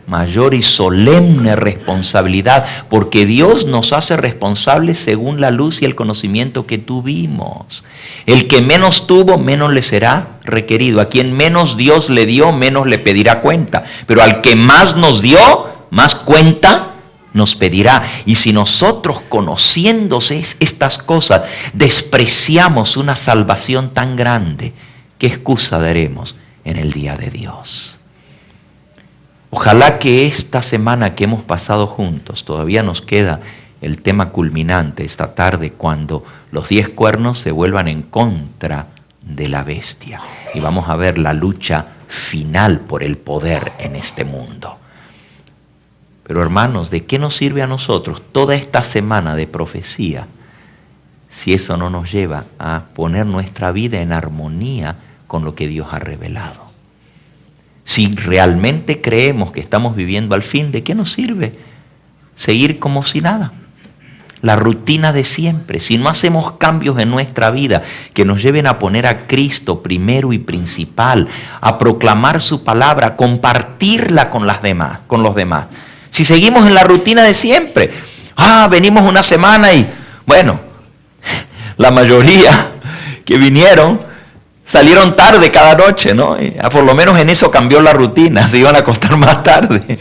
A: Mayor y solemne responsabilidad, porque Dios nos hace responsables según la luz y el conocimiento que tuvimos. El que menos tuvo, menos le será requerido. A quien menos Dios le dio, menos le pedirá cuenta. Pero al que más nos dio, más cuenta nos pedirá. Y si nosotros, conociéndose estas cosas, despreciamos una salvación tan grande, ¿qué excusa daremos en el día de Dios? Ojalá que esta semana que hemos pasado juntos, todavía nos queda el tema culminante esta tarde, cuando los 10 cuernos se vuelvan en contra de la bestia. Y vamos a ver la lucha final por el poder en este mundo. Pero hermanos, ¿de qué nos sirve a nosotros toda esta semana de profecía si eso no nos lleva a poner nuestra vida en armonía con lo que Dios ha revelado? Si realmente creemos que estamos viviendo al fin, ¿de qué nos sirve seguir como si nada? La rutina de siempre. Si no hacemos cambios en nuestra vida que nos lleven a poner a Cristo primero y principal, a proclamar su palabra, a compartirla con los demás. Si seguimos en la rutina de siempre, venimos una semana y, bueno, la mayoría que vinieron salieron tarde cada noche, ¿no? Por lo menos en eso cambió la rutina, se iban a acostar más tarde.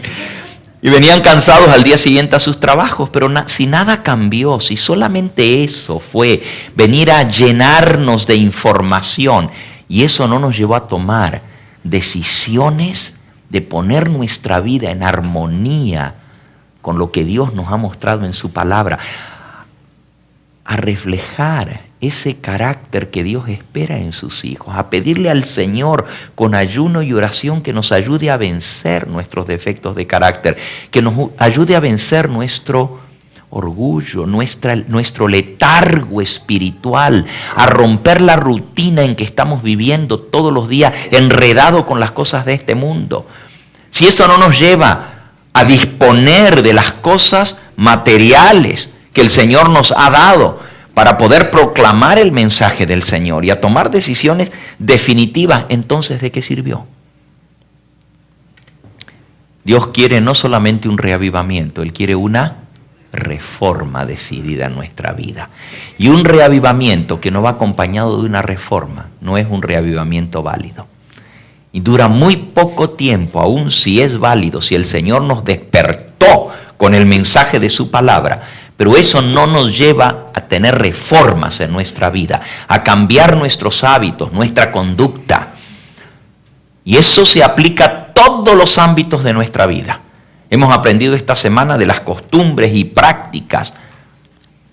A: Y venían cansados al día siguiente a sus trabajos, pero si nada cambió, si solamente eso fue venir a llenarnos de información, y eso no nos llevó a tomar decisiones de poner nuestra vida en armonía con lo que Dios nos ha mostrado en su palabra, a reflejar ese carácter que Dios espera en sus hijos, a pedirle al Señor con ayuno y oración que nos ayude a vencer nuestros defectos de carácter, que nos ayude a vencer nuestro orgullo, nuestro letargo espiritual, a romper la rutina en que estamos viviendo todos los días, enredado con las cosas de este mundo. Si eso no nos lleva a disponer de las cosas materiales que el Señor nos ha dado para poder proclamar el mensaje del Señor y a tomar decisiones definitivas, entonces ¿de qué sirvió? Dios quiere no solamente un reavivamiento, Él quiere una reforma decidida en nuestra vida. Y un reavivamiento que no va acompañado de una reforma no es un reavivamiento válido. Y dura muy poco tiempo, aun si es válido, si el Señor nos despertó con el mensaje de su palabra. Pero eso no nos lleva a tener reformas en nuestra vida, a cambiar nuestros hábitos, nuestra conducta. Y eso se aplica a todos los ámbitos de nuestra vida. Hemos aprendido esta semana de las costumbres y prácticas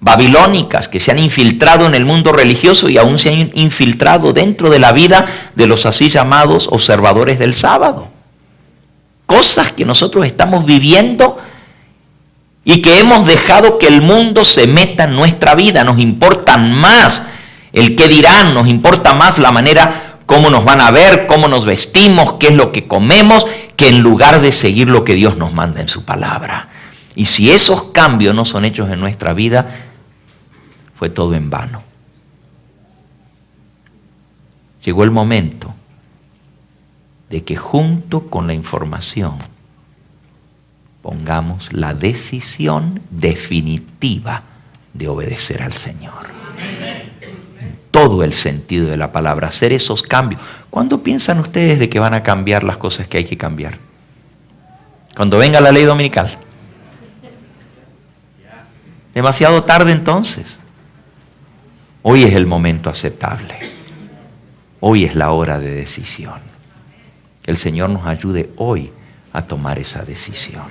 A: babilónicas que se han infiltrado en el mundo religioso y aún se han infiltrado dentro de la vida de los así llamados observadores del sábado. Cosas que nosotros estamos viviendo y que hemos dejado que el mundo se meta en nuestra vida. Nos importan más el qué dirán, nos importa más la manera cómo nos van a ver, cómo nos vestimos, qué es lo que comemos, que en lugar de seguir lo que Dios nos manda en su palabra. Y si esos cambios no son hechos en nuestra vida, fue todo en vano. Llegó el momento de que junto con la información pongamos la decisión definitiva de obedecer al Señor. Todo el sentido de la palabra, hacer esos cambios. ¿Cuándo piensan ustedes de que van a cambiar las cosas que hay que cambiar? Cuando venga la ley dominical. Demasiado tarde entonces. Hoy es el momento aceptable. Hoy es la hora de decisión. Que el Señor nos ayude hoy a tomar esa decisión.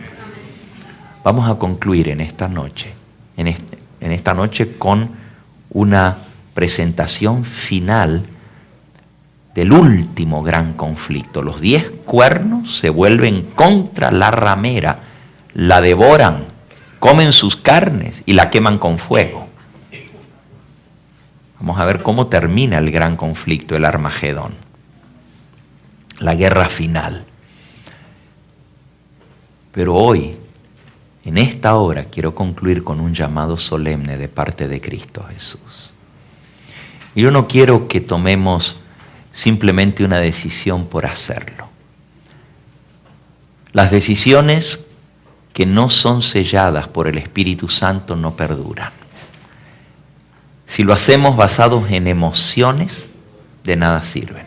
A: Vamos a concluir en esta noche, con una presentación final del último gran conflicto. Los 10 cuernos se vuelven contra la ramera, la devoran, comen sus carnes y la queman con fuego. Vamos a ver cómo termina el gran conflicto, el Armagedón, la guerra final. Pero hoy, en esta hora, quiero concluir con un llamado solemne de parte de Cristo Jesús. Y yo no quiero que tomemos simplemente una decisión por hacerlo. Las decisiones que no son selladas por el Espíritu Santo no perduran. Si lo hacemos basados en emociones, de nada sirven.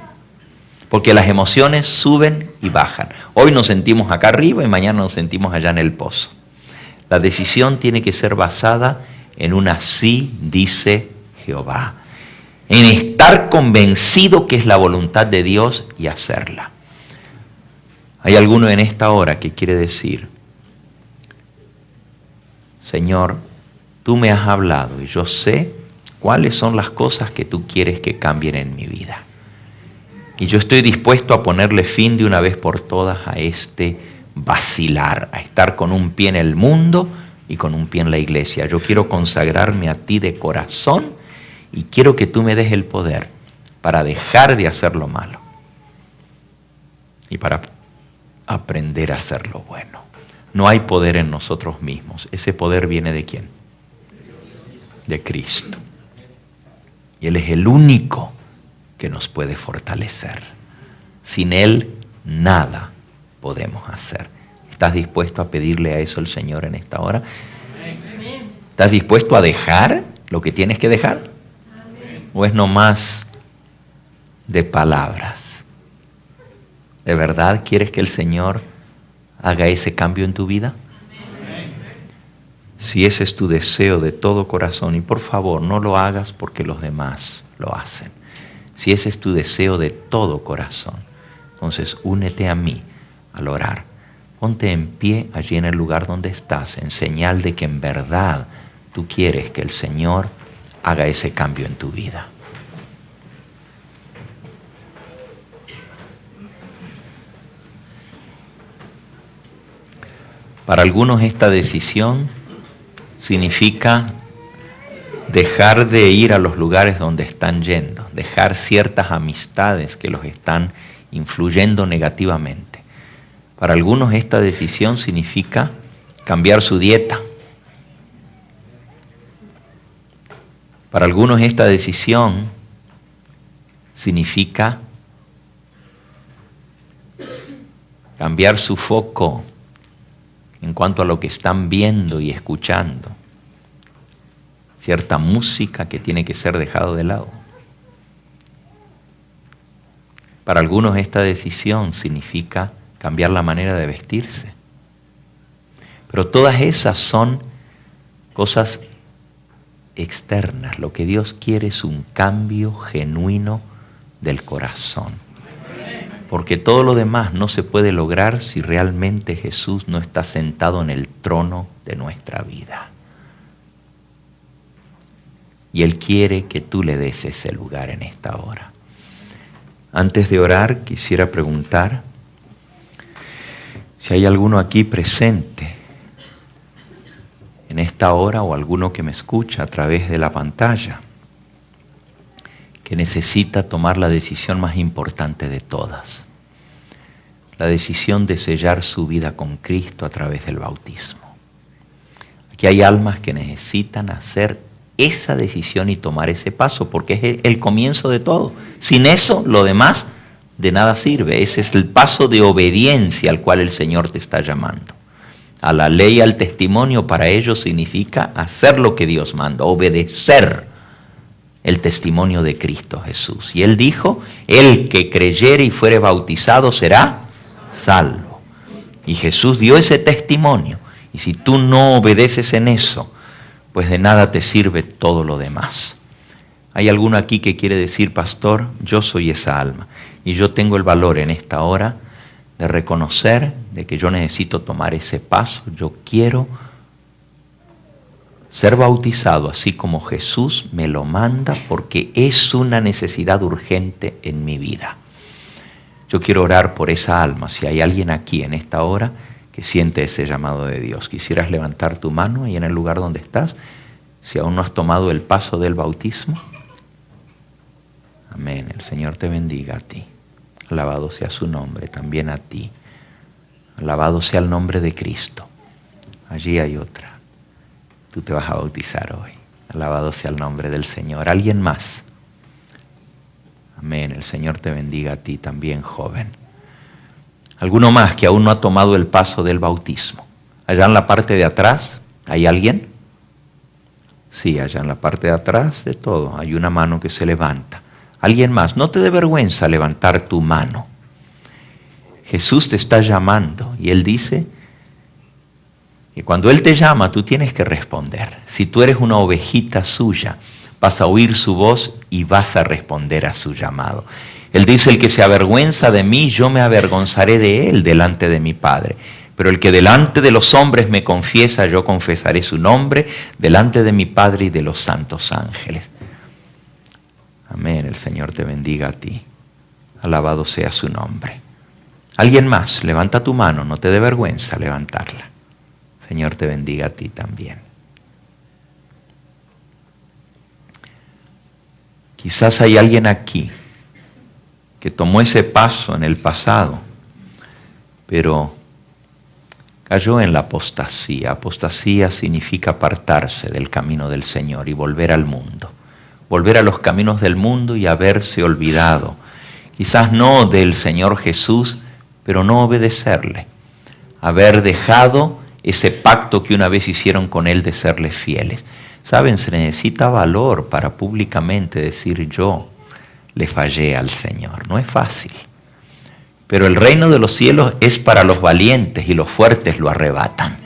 A: Porque las emociones suben y bajan. Hoy nos sentimos acá arriba y mañana nos sentimos allá en el pozo. La decisión tiene que ser basada en un así dice Jehová. En estar convencido que es la voluntad de Dios y hacerla. Hay alguno en esta hora que quiere decir, Señor, tú me has hablado y yo sé cuáles son las cosas que tú quieres que cambien en mi vida. Y yo estoy dispuesto a ponerle fin de una vez por todas a este vacilar, a estar con un pie en el mundo y con un pie en la iglesia. Yo quiero consagrarme a ti de corazón y quiero que tú me des el poder para dejar de hacer lo malo y para aprender a hacer lo bueno. No hay poder en nosotros mismos. Ese poder viene ¿de quién? De Cristo. Y Él es el único que nos puede fortalecer. Sin Él, nada podemos hacer. ¿Estás dispuesto a pedirle a eso al Señor en esta hora? ¿Estás dispuesto a dejar lo que tienes que dejar? ¿O es nomás de palabras? ¿De verdad quieres que el Señor haga ese cambio en tu vida? Si ese es tu deseo de todo corazón, y por favor no lo hagas porque los demás lo hacen. Si ese es tu deseo de todo corazón, entonces únete a mí al orar. Ponte en pie allí en el lugar donde estás, en señal de que en verdad tú quieres que el Señor haga ese cambio en tu vida. Para algunos esta decisión significa dejar de ir a los lugares donde están yendo, dejar ciertas amistades que los están influyendo negativamente. Para algunos esta decisión significa cambiar su dieta. Para algunos esta decisión significa cambiar su foco en cuanto a lo que están viendo y escuchando. Cierta música que tiene que ser dejado de lado. Para algunos esta decisión significa cambiar la manera de vestirse. Pero todas esas son cosas externas. Lo que Dios quiere es un cambio genuino del corazón. Porque todo lo demás no se puede lograr si realmente Jesús no está sentado en el trono de nuestra vida. Y Él quiere que tú le des ese lugar en esta hora. Antes de orar, quisiera preguntar si hay alguno aquí presente en esta hora o alguno que me escucha a través de la pantalla que necesita tomar la decisión más importante de todas, la decisión de sellar su vida con Cristo a través del bautismo. Aquí hay almas que necesitan hacer esa decisión y tomar ese paso, porque es el comienzo de todo. Sin eso, lo demás de nada sirve. Ese es el paso de obediencia al cual el Señor te está llamando. A la ley, al testimonio, para ellos significa hacer lo que Dios manda, obedecer el testimonio de Cristo Jesús. Y Él dijo, el que creyere y fuere bautizado será salvo. Y Jesús dio ese testimonio. Y si tú no obedeces en eso, pues de nada te sirve todo lo demás. ¿Hay alguno aquí que quiere decir, pastor, yo soy esa alma y yo tengo el valor en esta hora de reconocer de que yo necesito tomar ese paso? Yo quiero ser bautizado así como Jesús me lo manda, porque es una necesidad urgente en mi vida. Yo quiero orar por esa alma. Si hay alguien aquí en esta hora que siente ese llamado de Dios, quisieras levantar tu mano ahí en el lugar donde estás, si aún no has tomado el paso del bautismo. Amén. El Señor te bendiga a ti. Alabado sea su nombre, también a ti. Alabado sea el nombre de Cristo. Allí hay otra. Tú te vas a bautizar hoy. Alabado sea el nombre del Señor. ¿Alguien más? Amén. El Señor te bendiga a ti también, joven. ¿Alguno más que aún no ha tomado el paso del bautismo? Allá en la parte de atrás, ¿hay alguien? Sí, allá en la parte de atrás de todo hay una mano que se levanta. ¿Alguien más? No te dé vergüenza levantar tu mano. Jesús te está llamando y Él dice que cuando Él te llama, tú tienes que responder. Si tú eres una ovejita suya, vas a oír su voz y vas a responder a su llamado. Él dice, el que se avergüenza de mí, yo me avergonzaré de él delante de mi Padre. Pero el que delante de los hombres me confiesa, yo confesaré su nombre delante de mi Padre y de los santos ángeles. Amén. El Señor te bendiga a ti. Alabado sea su nombre. ¿Alguien más? Levanta tu mano, no te dé vergüenza levantarla. Señor te bendiga a ti también. Quizás hay alguien aquí que tomó ese paso en el pasado, pero cayó en la apostasía. Apostasía significa apartarse del camino del Señor y volver al mundo. Volver a los caminos del mundo y haberse olvidado. Quizás no del Señor Jesús, pero no obedecerle. Haber dejado ese pacto que una vez hicieron con Él de serles fieles. Saben, se necesita valor para públicamente decir yo le fallé al Señor. No es fácil. Pero el reino de los cielos es para los valientes y los fuertes lo arrebatan.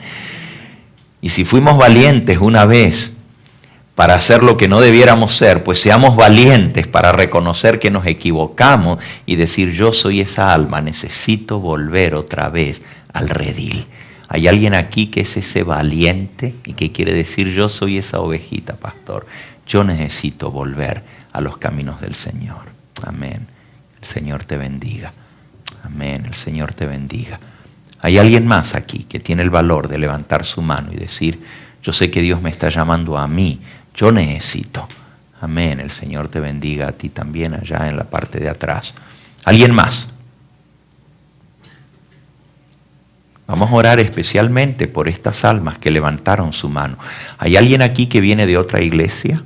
A: Y si fuimos valientes una vez para hacer lo que no debiéramos ser, pues seamos valientes para reconocer que nos equivocamos y decir yo soy esa alma, necesito volver otra vez al redil. ¿Hay alguien aquí que es ese valiente y que quiere decir yo soy esa ovejita, pastor? Yo necesito volver a los caminos del Señor. Amén. El Señor te bendiga. Amén. El Señor te bendiga. ¿Hay alguien más aquí que tiene el valor de levantar su mano y decir yo sé que Dios me está llamando a mí, yo necesito? Amén. El Señor te bendiga a ti también allá en la parte de atrás. ¿Alguien más? Vamos a orar especialmente por estas almas que levantaron su mano. ¿Hay alguien aquí que viene de otra iglesia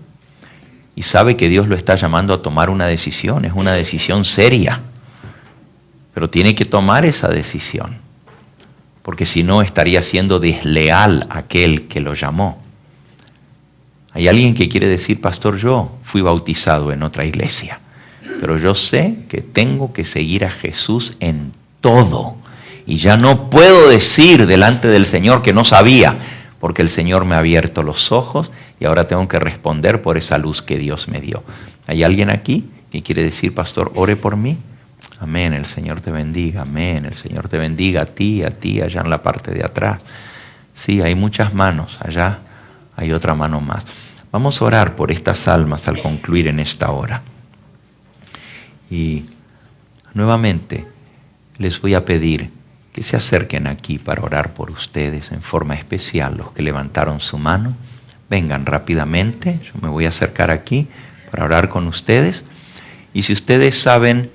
A: y sabe que Dios lo está llamando a tomar una decisión? Es una decisión seria, pero tiene que tomar esa decisión, porque si no estaría siendo desleal aquel que lo llamó. ¿Hay alguien que quiere decir, pastor, yo fui bautizado en otra iglesia, pero yo sé que tengo que seguir a Jesús en todo? Y ya no puedo decir delante del Señor que no sabía, porque el Señor me ha abierto los ojos y ahora tengo que responder por esa luz que Dios me dio. ¿Hay alguien aquí que quiere decir, pastor, ore por mí? Amén, el Señor te bendiga, amén, el Señor te bendiga a ti, allá en la parte de atrás. Sí, hay muchas manos, allá hay otra mano más. Vamos a orar por estas almas al concluir en esta hora. Y nuevamente les voy a pedir que se acerquen aquí para orar por ustedes en forma especial. Los que levantaron su mano, vengan rápidamente. Yo me voy a acercar aquí para orar con ustedes. Y si ustedes saben,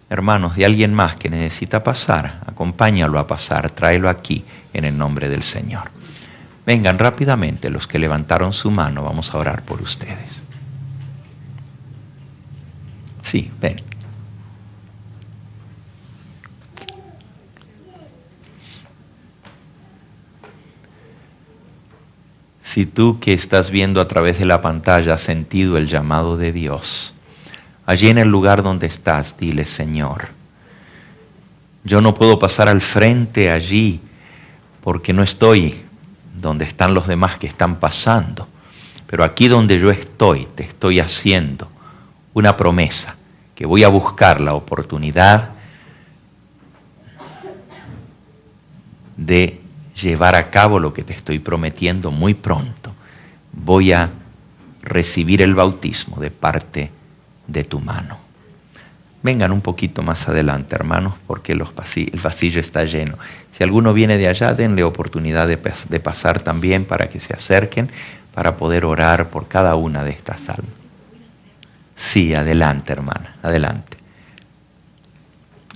A: hermanos, de alguien más que necesita pasar, acompáñalo a pasar, tráelo aquí en el nombre del Señor. Vengan rápidamente los que levantaron su mano, vamos a orar por ustedes. Sí, ven. Si tú que estás viendo a través de la pantalla has sentido el llamado de Dios, allí en el lugar donde estás, dile: Señor, yo no puedo pasar al frente allí porque no estoy donde están los demás que están pasando, pero aquí donde yo estoy, te estoy haciendo una promesa, que voy a buscar la oportunidad de llevar a cabo lo que te estoy prometiendo muy pronto. Voy a recibir el bautismo de parte de tu mano. Vengan un poquito más adelante, hermanos, porque el pasillo está lleno. Si alguno viene de allá, denle oportunidad de pasar también para que se acerquen, para poder orar por cada una de estas almas. Sí, adelante, hermana, adelante.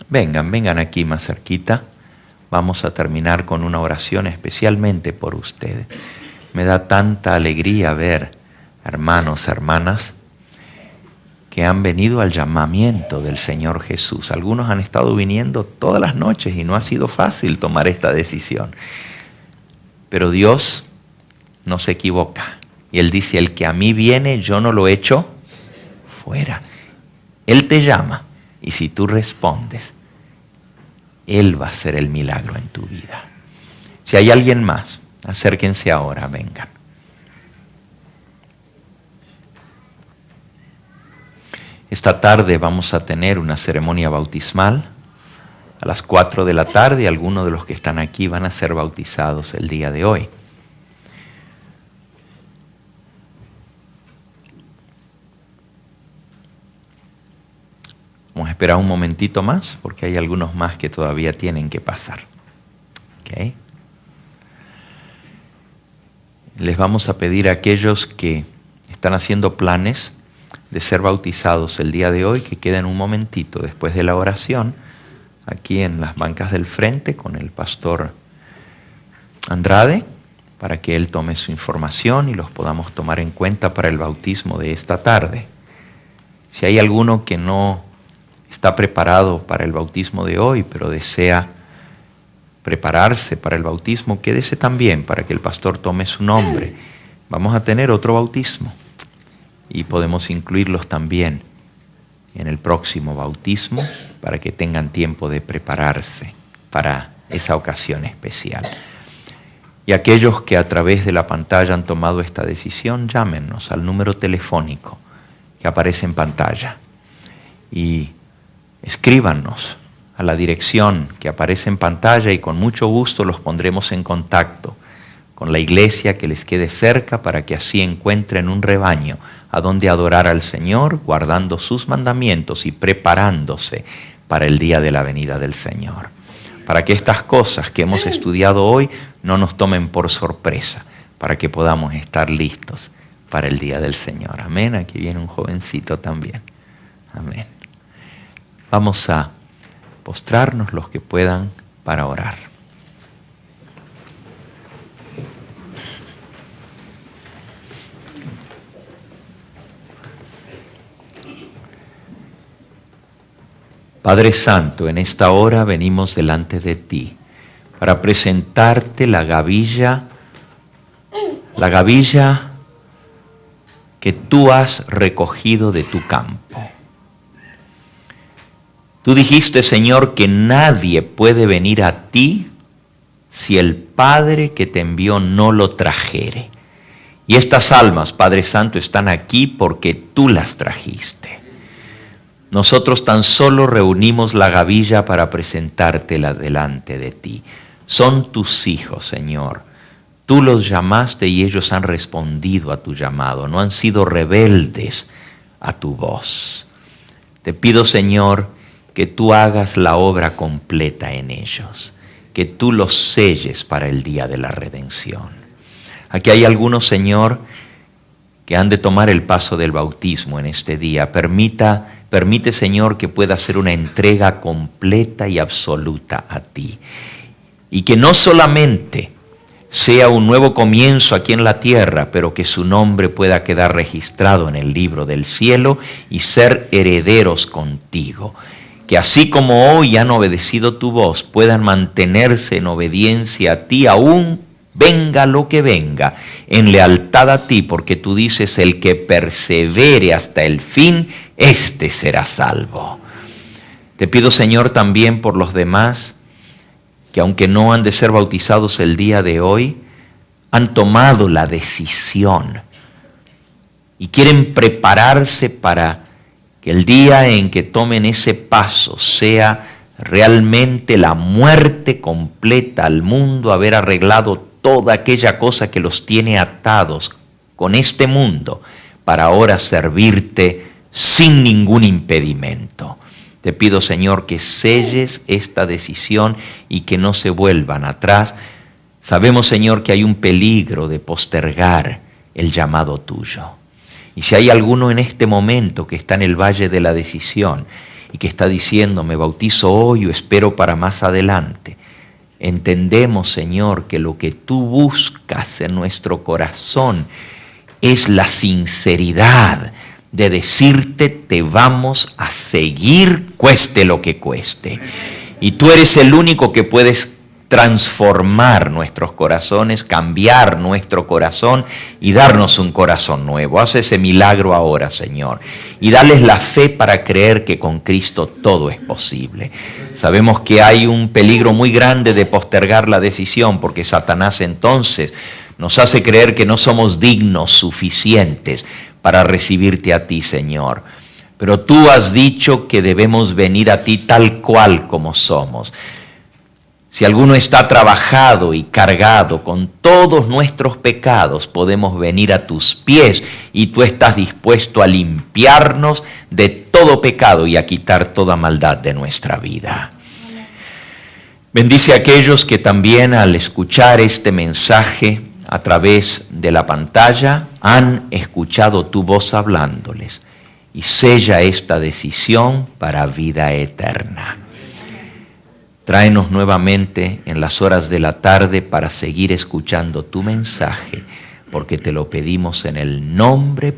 A: Vengan aquí más cerquita. Vamos a terminar con una oración especialmente por ustedes. Me da tanta alegría ver hermanos, hermanas, que han venido al llamamiento del Señor Jesús. Algunos han estado viniendo todas las noches y no ha sido fácil tomar esta decisión. Pero Dios no se equivoca. Y Él dice: el que a mí viene, yo no lo echo fuera. Él te llama y si tú respondes, Él va a hacer el milagro en tu vida. Si hay alguien más, acérquense ahora, vengan. Esta tarde vamos a tener una ceremonia bautismal. A las 4 de la tarde, algunos de los que están aquí van a ser bautizados el día de hoy. Vamos a esperar un momentito más porque hay algunos más que todavía tienen que pasar. ¿Okay? Les vamos a pedir a aquellos que están haciendo planes de ser bautizados el día de hoy que queden un momentito después de la oración aquí en las bancas del frente con el pastor Andrade para que él tome su información y los podamos tomar en cuenta para el bautismo de esta tarde. Si hay alguno que no está preparado para el bautismo de hoy, pero desea prepararse para el bautismo, quédese también para que el pastor tome su nombre. Vamos a tener otro bautismo y podemos incluirlos también en el próximo bautismo para que tengan tiempo de prepararse para esa ocasión especial. Y aquellos que a través de la pantalla han tomado esta decisión, llámenos al número telefónico que aparece en pantalla y escríbanos a la dirección que aparece en pantalla y con mucho gusto los pondremos en contacto con la iglesia que les quede cerca para que así encuentren un rebaño a donde adorar al Señor, guardando sus mandamientos y preparándose para el día de la venida del Señor. Para que estas cosas que hemos estudiado hoy no nos tomen por sorpresa, para que podamos estar listos para el día del Señor. Amén. Aquí viene un jovencito también. Amén. Vamos a postrarnos los que puedan para orar. Padre Santo, en esta hora venimos delante de ti para presentarte la gavilla que tú has recogido de tu campo. Tú dijiste, Señor, que nadie puede venir a ti si el Padre que te envió no lo trajere. Y estas almas, Padre Santo, están aquí porque tú las trajiste. Nosotros tan solo reunimos la gavilla para presentártela delante de ti. Son tus hijos, Señor. Tú los llamaste y ellos han respondido a tu llamado. No han sido rebeldes a tu voz. Te pido, Señor, que tú hagas la obra completa en ellos, que tú los selles para el día de la redención. Aquí hay algunos, Señor, que han de tomar el paso del bautismo en este día. Permite, Señor, que pueda hacer una entrega completa y absoluta a ti. Y que no solamente sea un nuevo comienzo aquí en la tierra, pero que su nombre pueda quedar registrado en el libro del cielo y ser herederos contigo. Que así como hoy han obedecido tu voz, puedan mantenerse en obediencia a ti, aún venga lo que venga, en lealtad a ti, porque tú dices, el que persevere hasta el fin, éste será salvo. Te pido, Señor, también por los demás, que aunque no han de ser bautizados el día de hoy, han tomado la decisión y quieren prepararse para que el día en que tomen ese paso sea realmente la muerte completa al mundo, haber arreglado toda aquella cosa que los tiene atados con este mundo para ahora servirte sin ningún impedimento. Te pido, Señor, que selles esta decisión y que no se vuelvan atrás. Sabemos, Señor, que hay un peligro de postergar el llamado tuyo. Y si hay alguno en este momento que está en el valle de la decisión y que está diciendo, me bautizo hoy o espero para más adelante, entendemos, Señor, que lo que tú buscas en nuestro corazón es la sinceridad de decirte, te vamos a seguir cueste lo que cueste. Y tú eres el único que puedes transformar nuestros corazones, cambiar nuestro corazón y darnos un corazón nuevo. Haz ese milagro ahora, Señor, y dales la fe para creer que con Cristo todo es posible. Sabemos que hay un peligro muy grande de postergar la decisión, porque Satanás entonces nos hace creer que no somos dignos suficientes para recibirte a ti, Señor. Pero tú has dicho que debemos venir a ti tal cual como somos. Si alguno está trabajado y cargado con todos nuestros pecados, podemos venir a tus pies y tú estás dispuesto a limpiarnos de todo pecado y a quitar toda maldad de nuestra vida. Bendice a aquellos que también al escuchar este mensaje a través de la pantalla han escuchado tu voz hablándoles y sella esta decisión para vida eterna. Tráenos nuevamente en las horas de la tarde para seguir escuchando tu mensaje, porque te lo pedimos en el nombre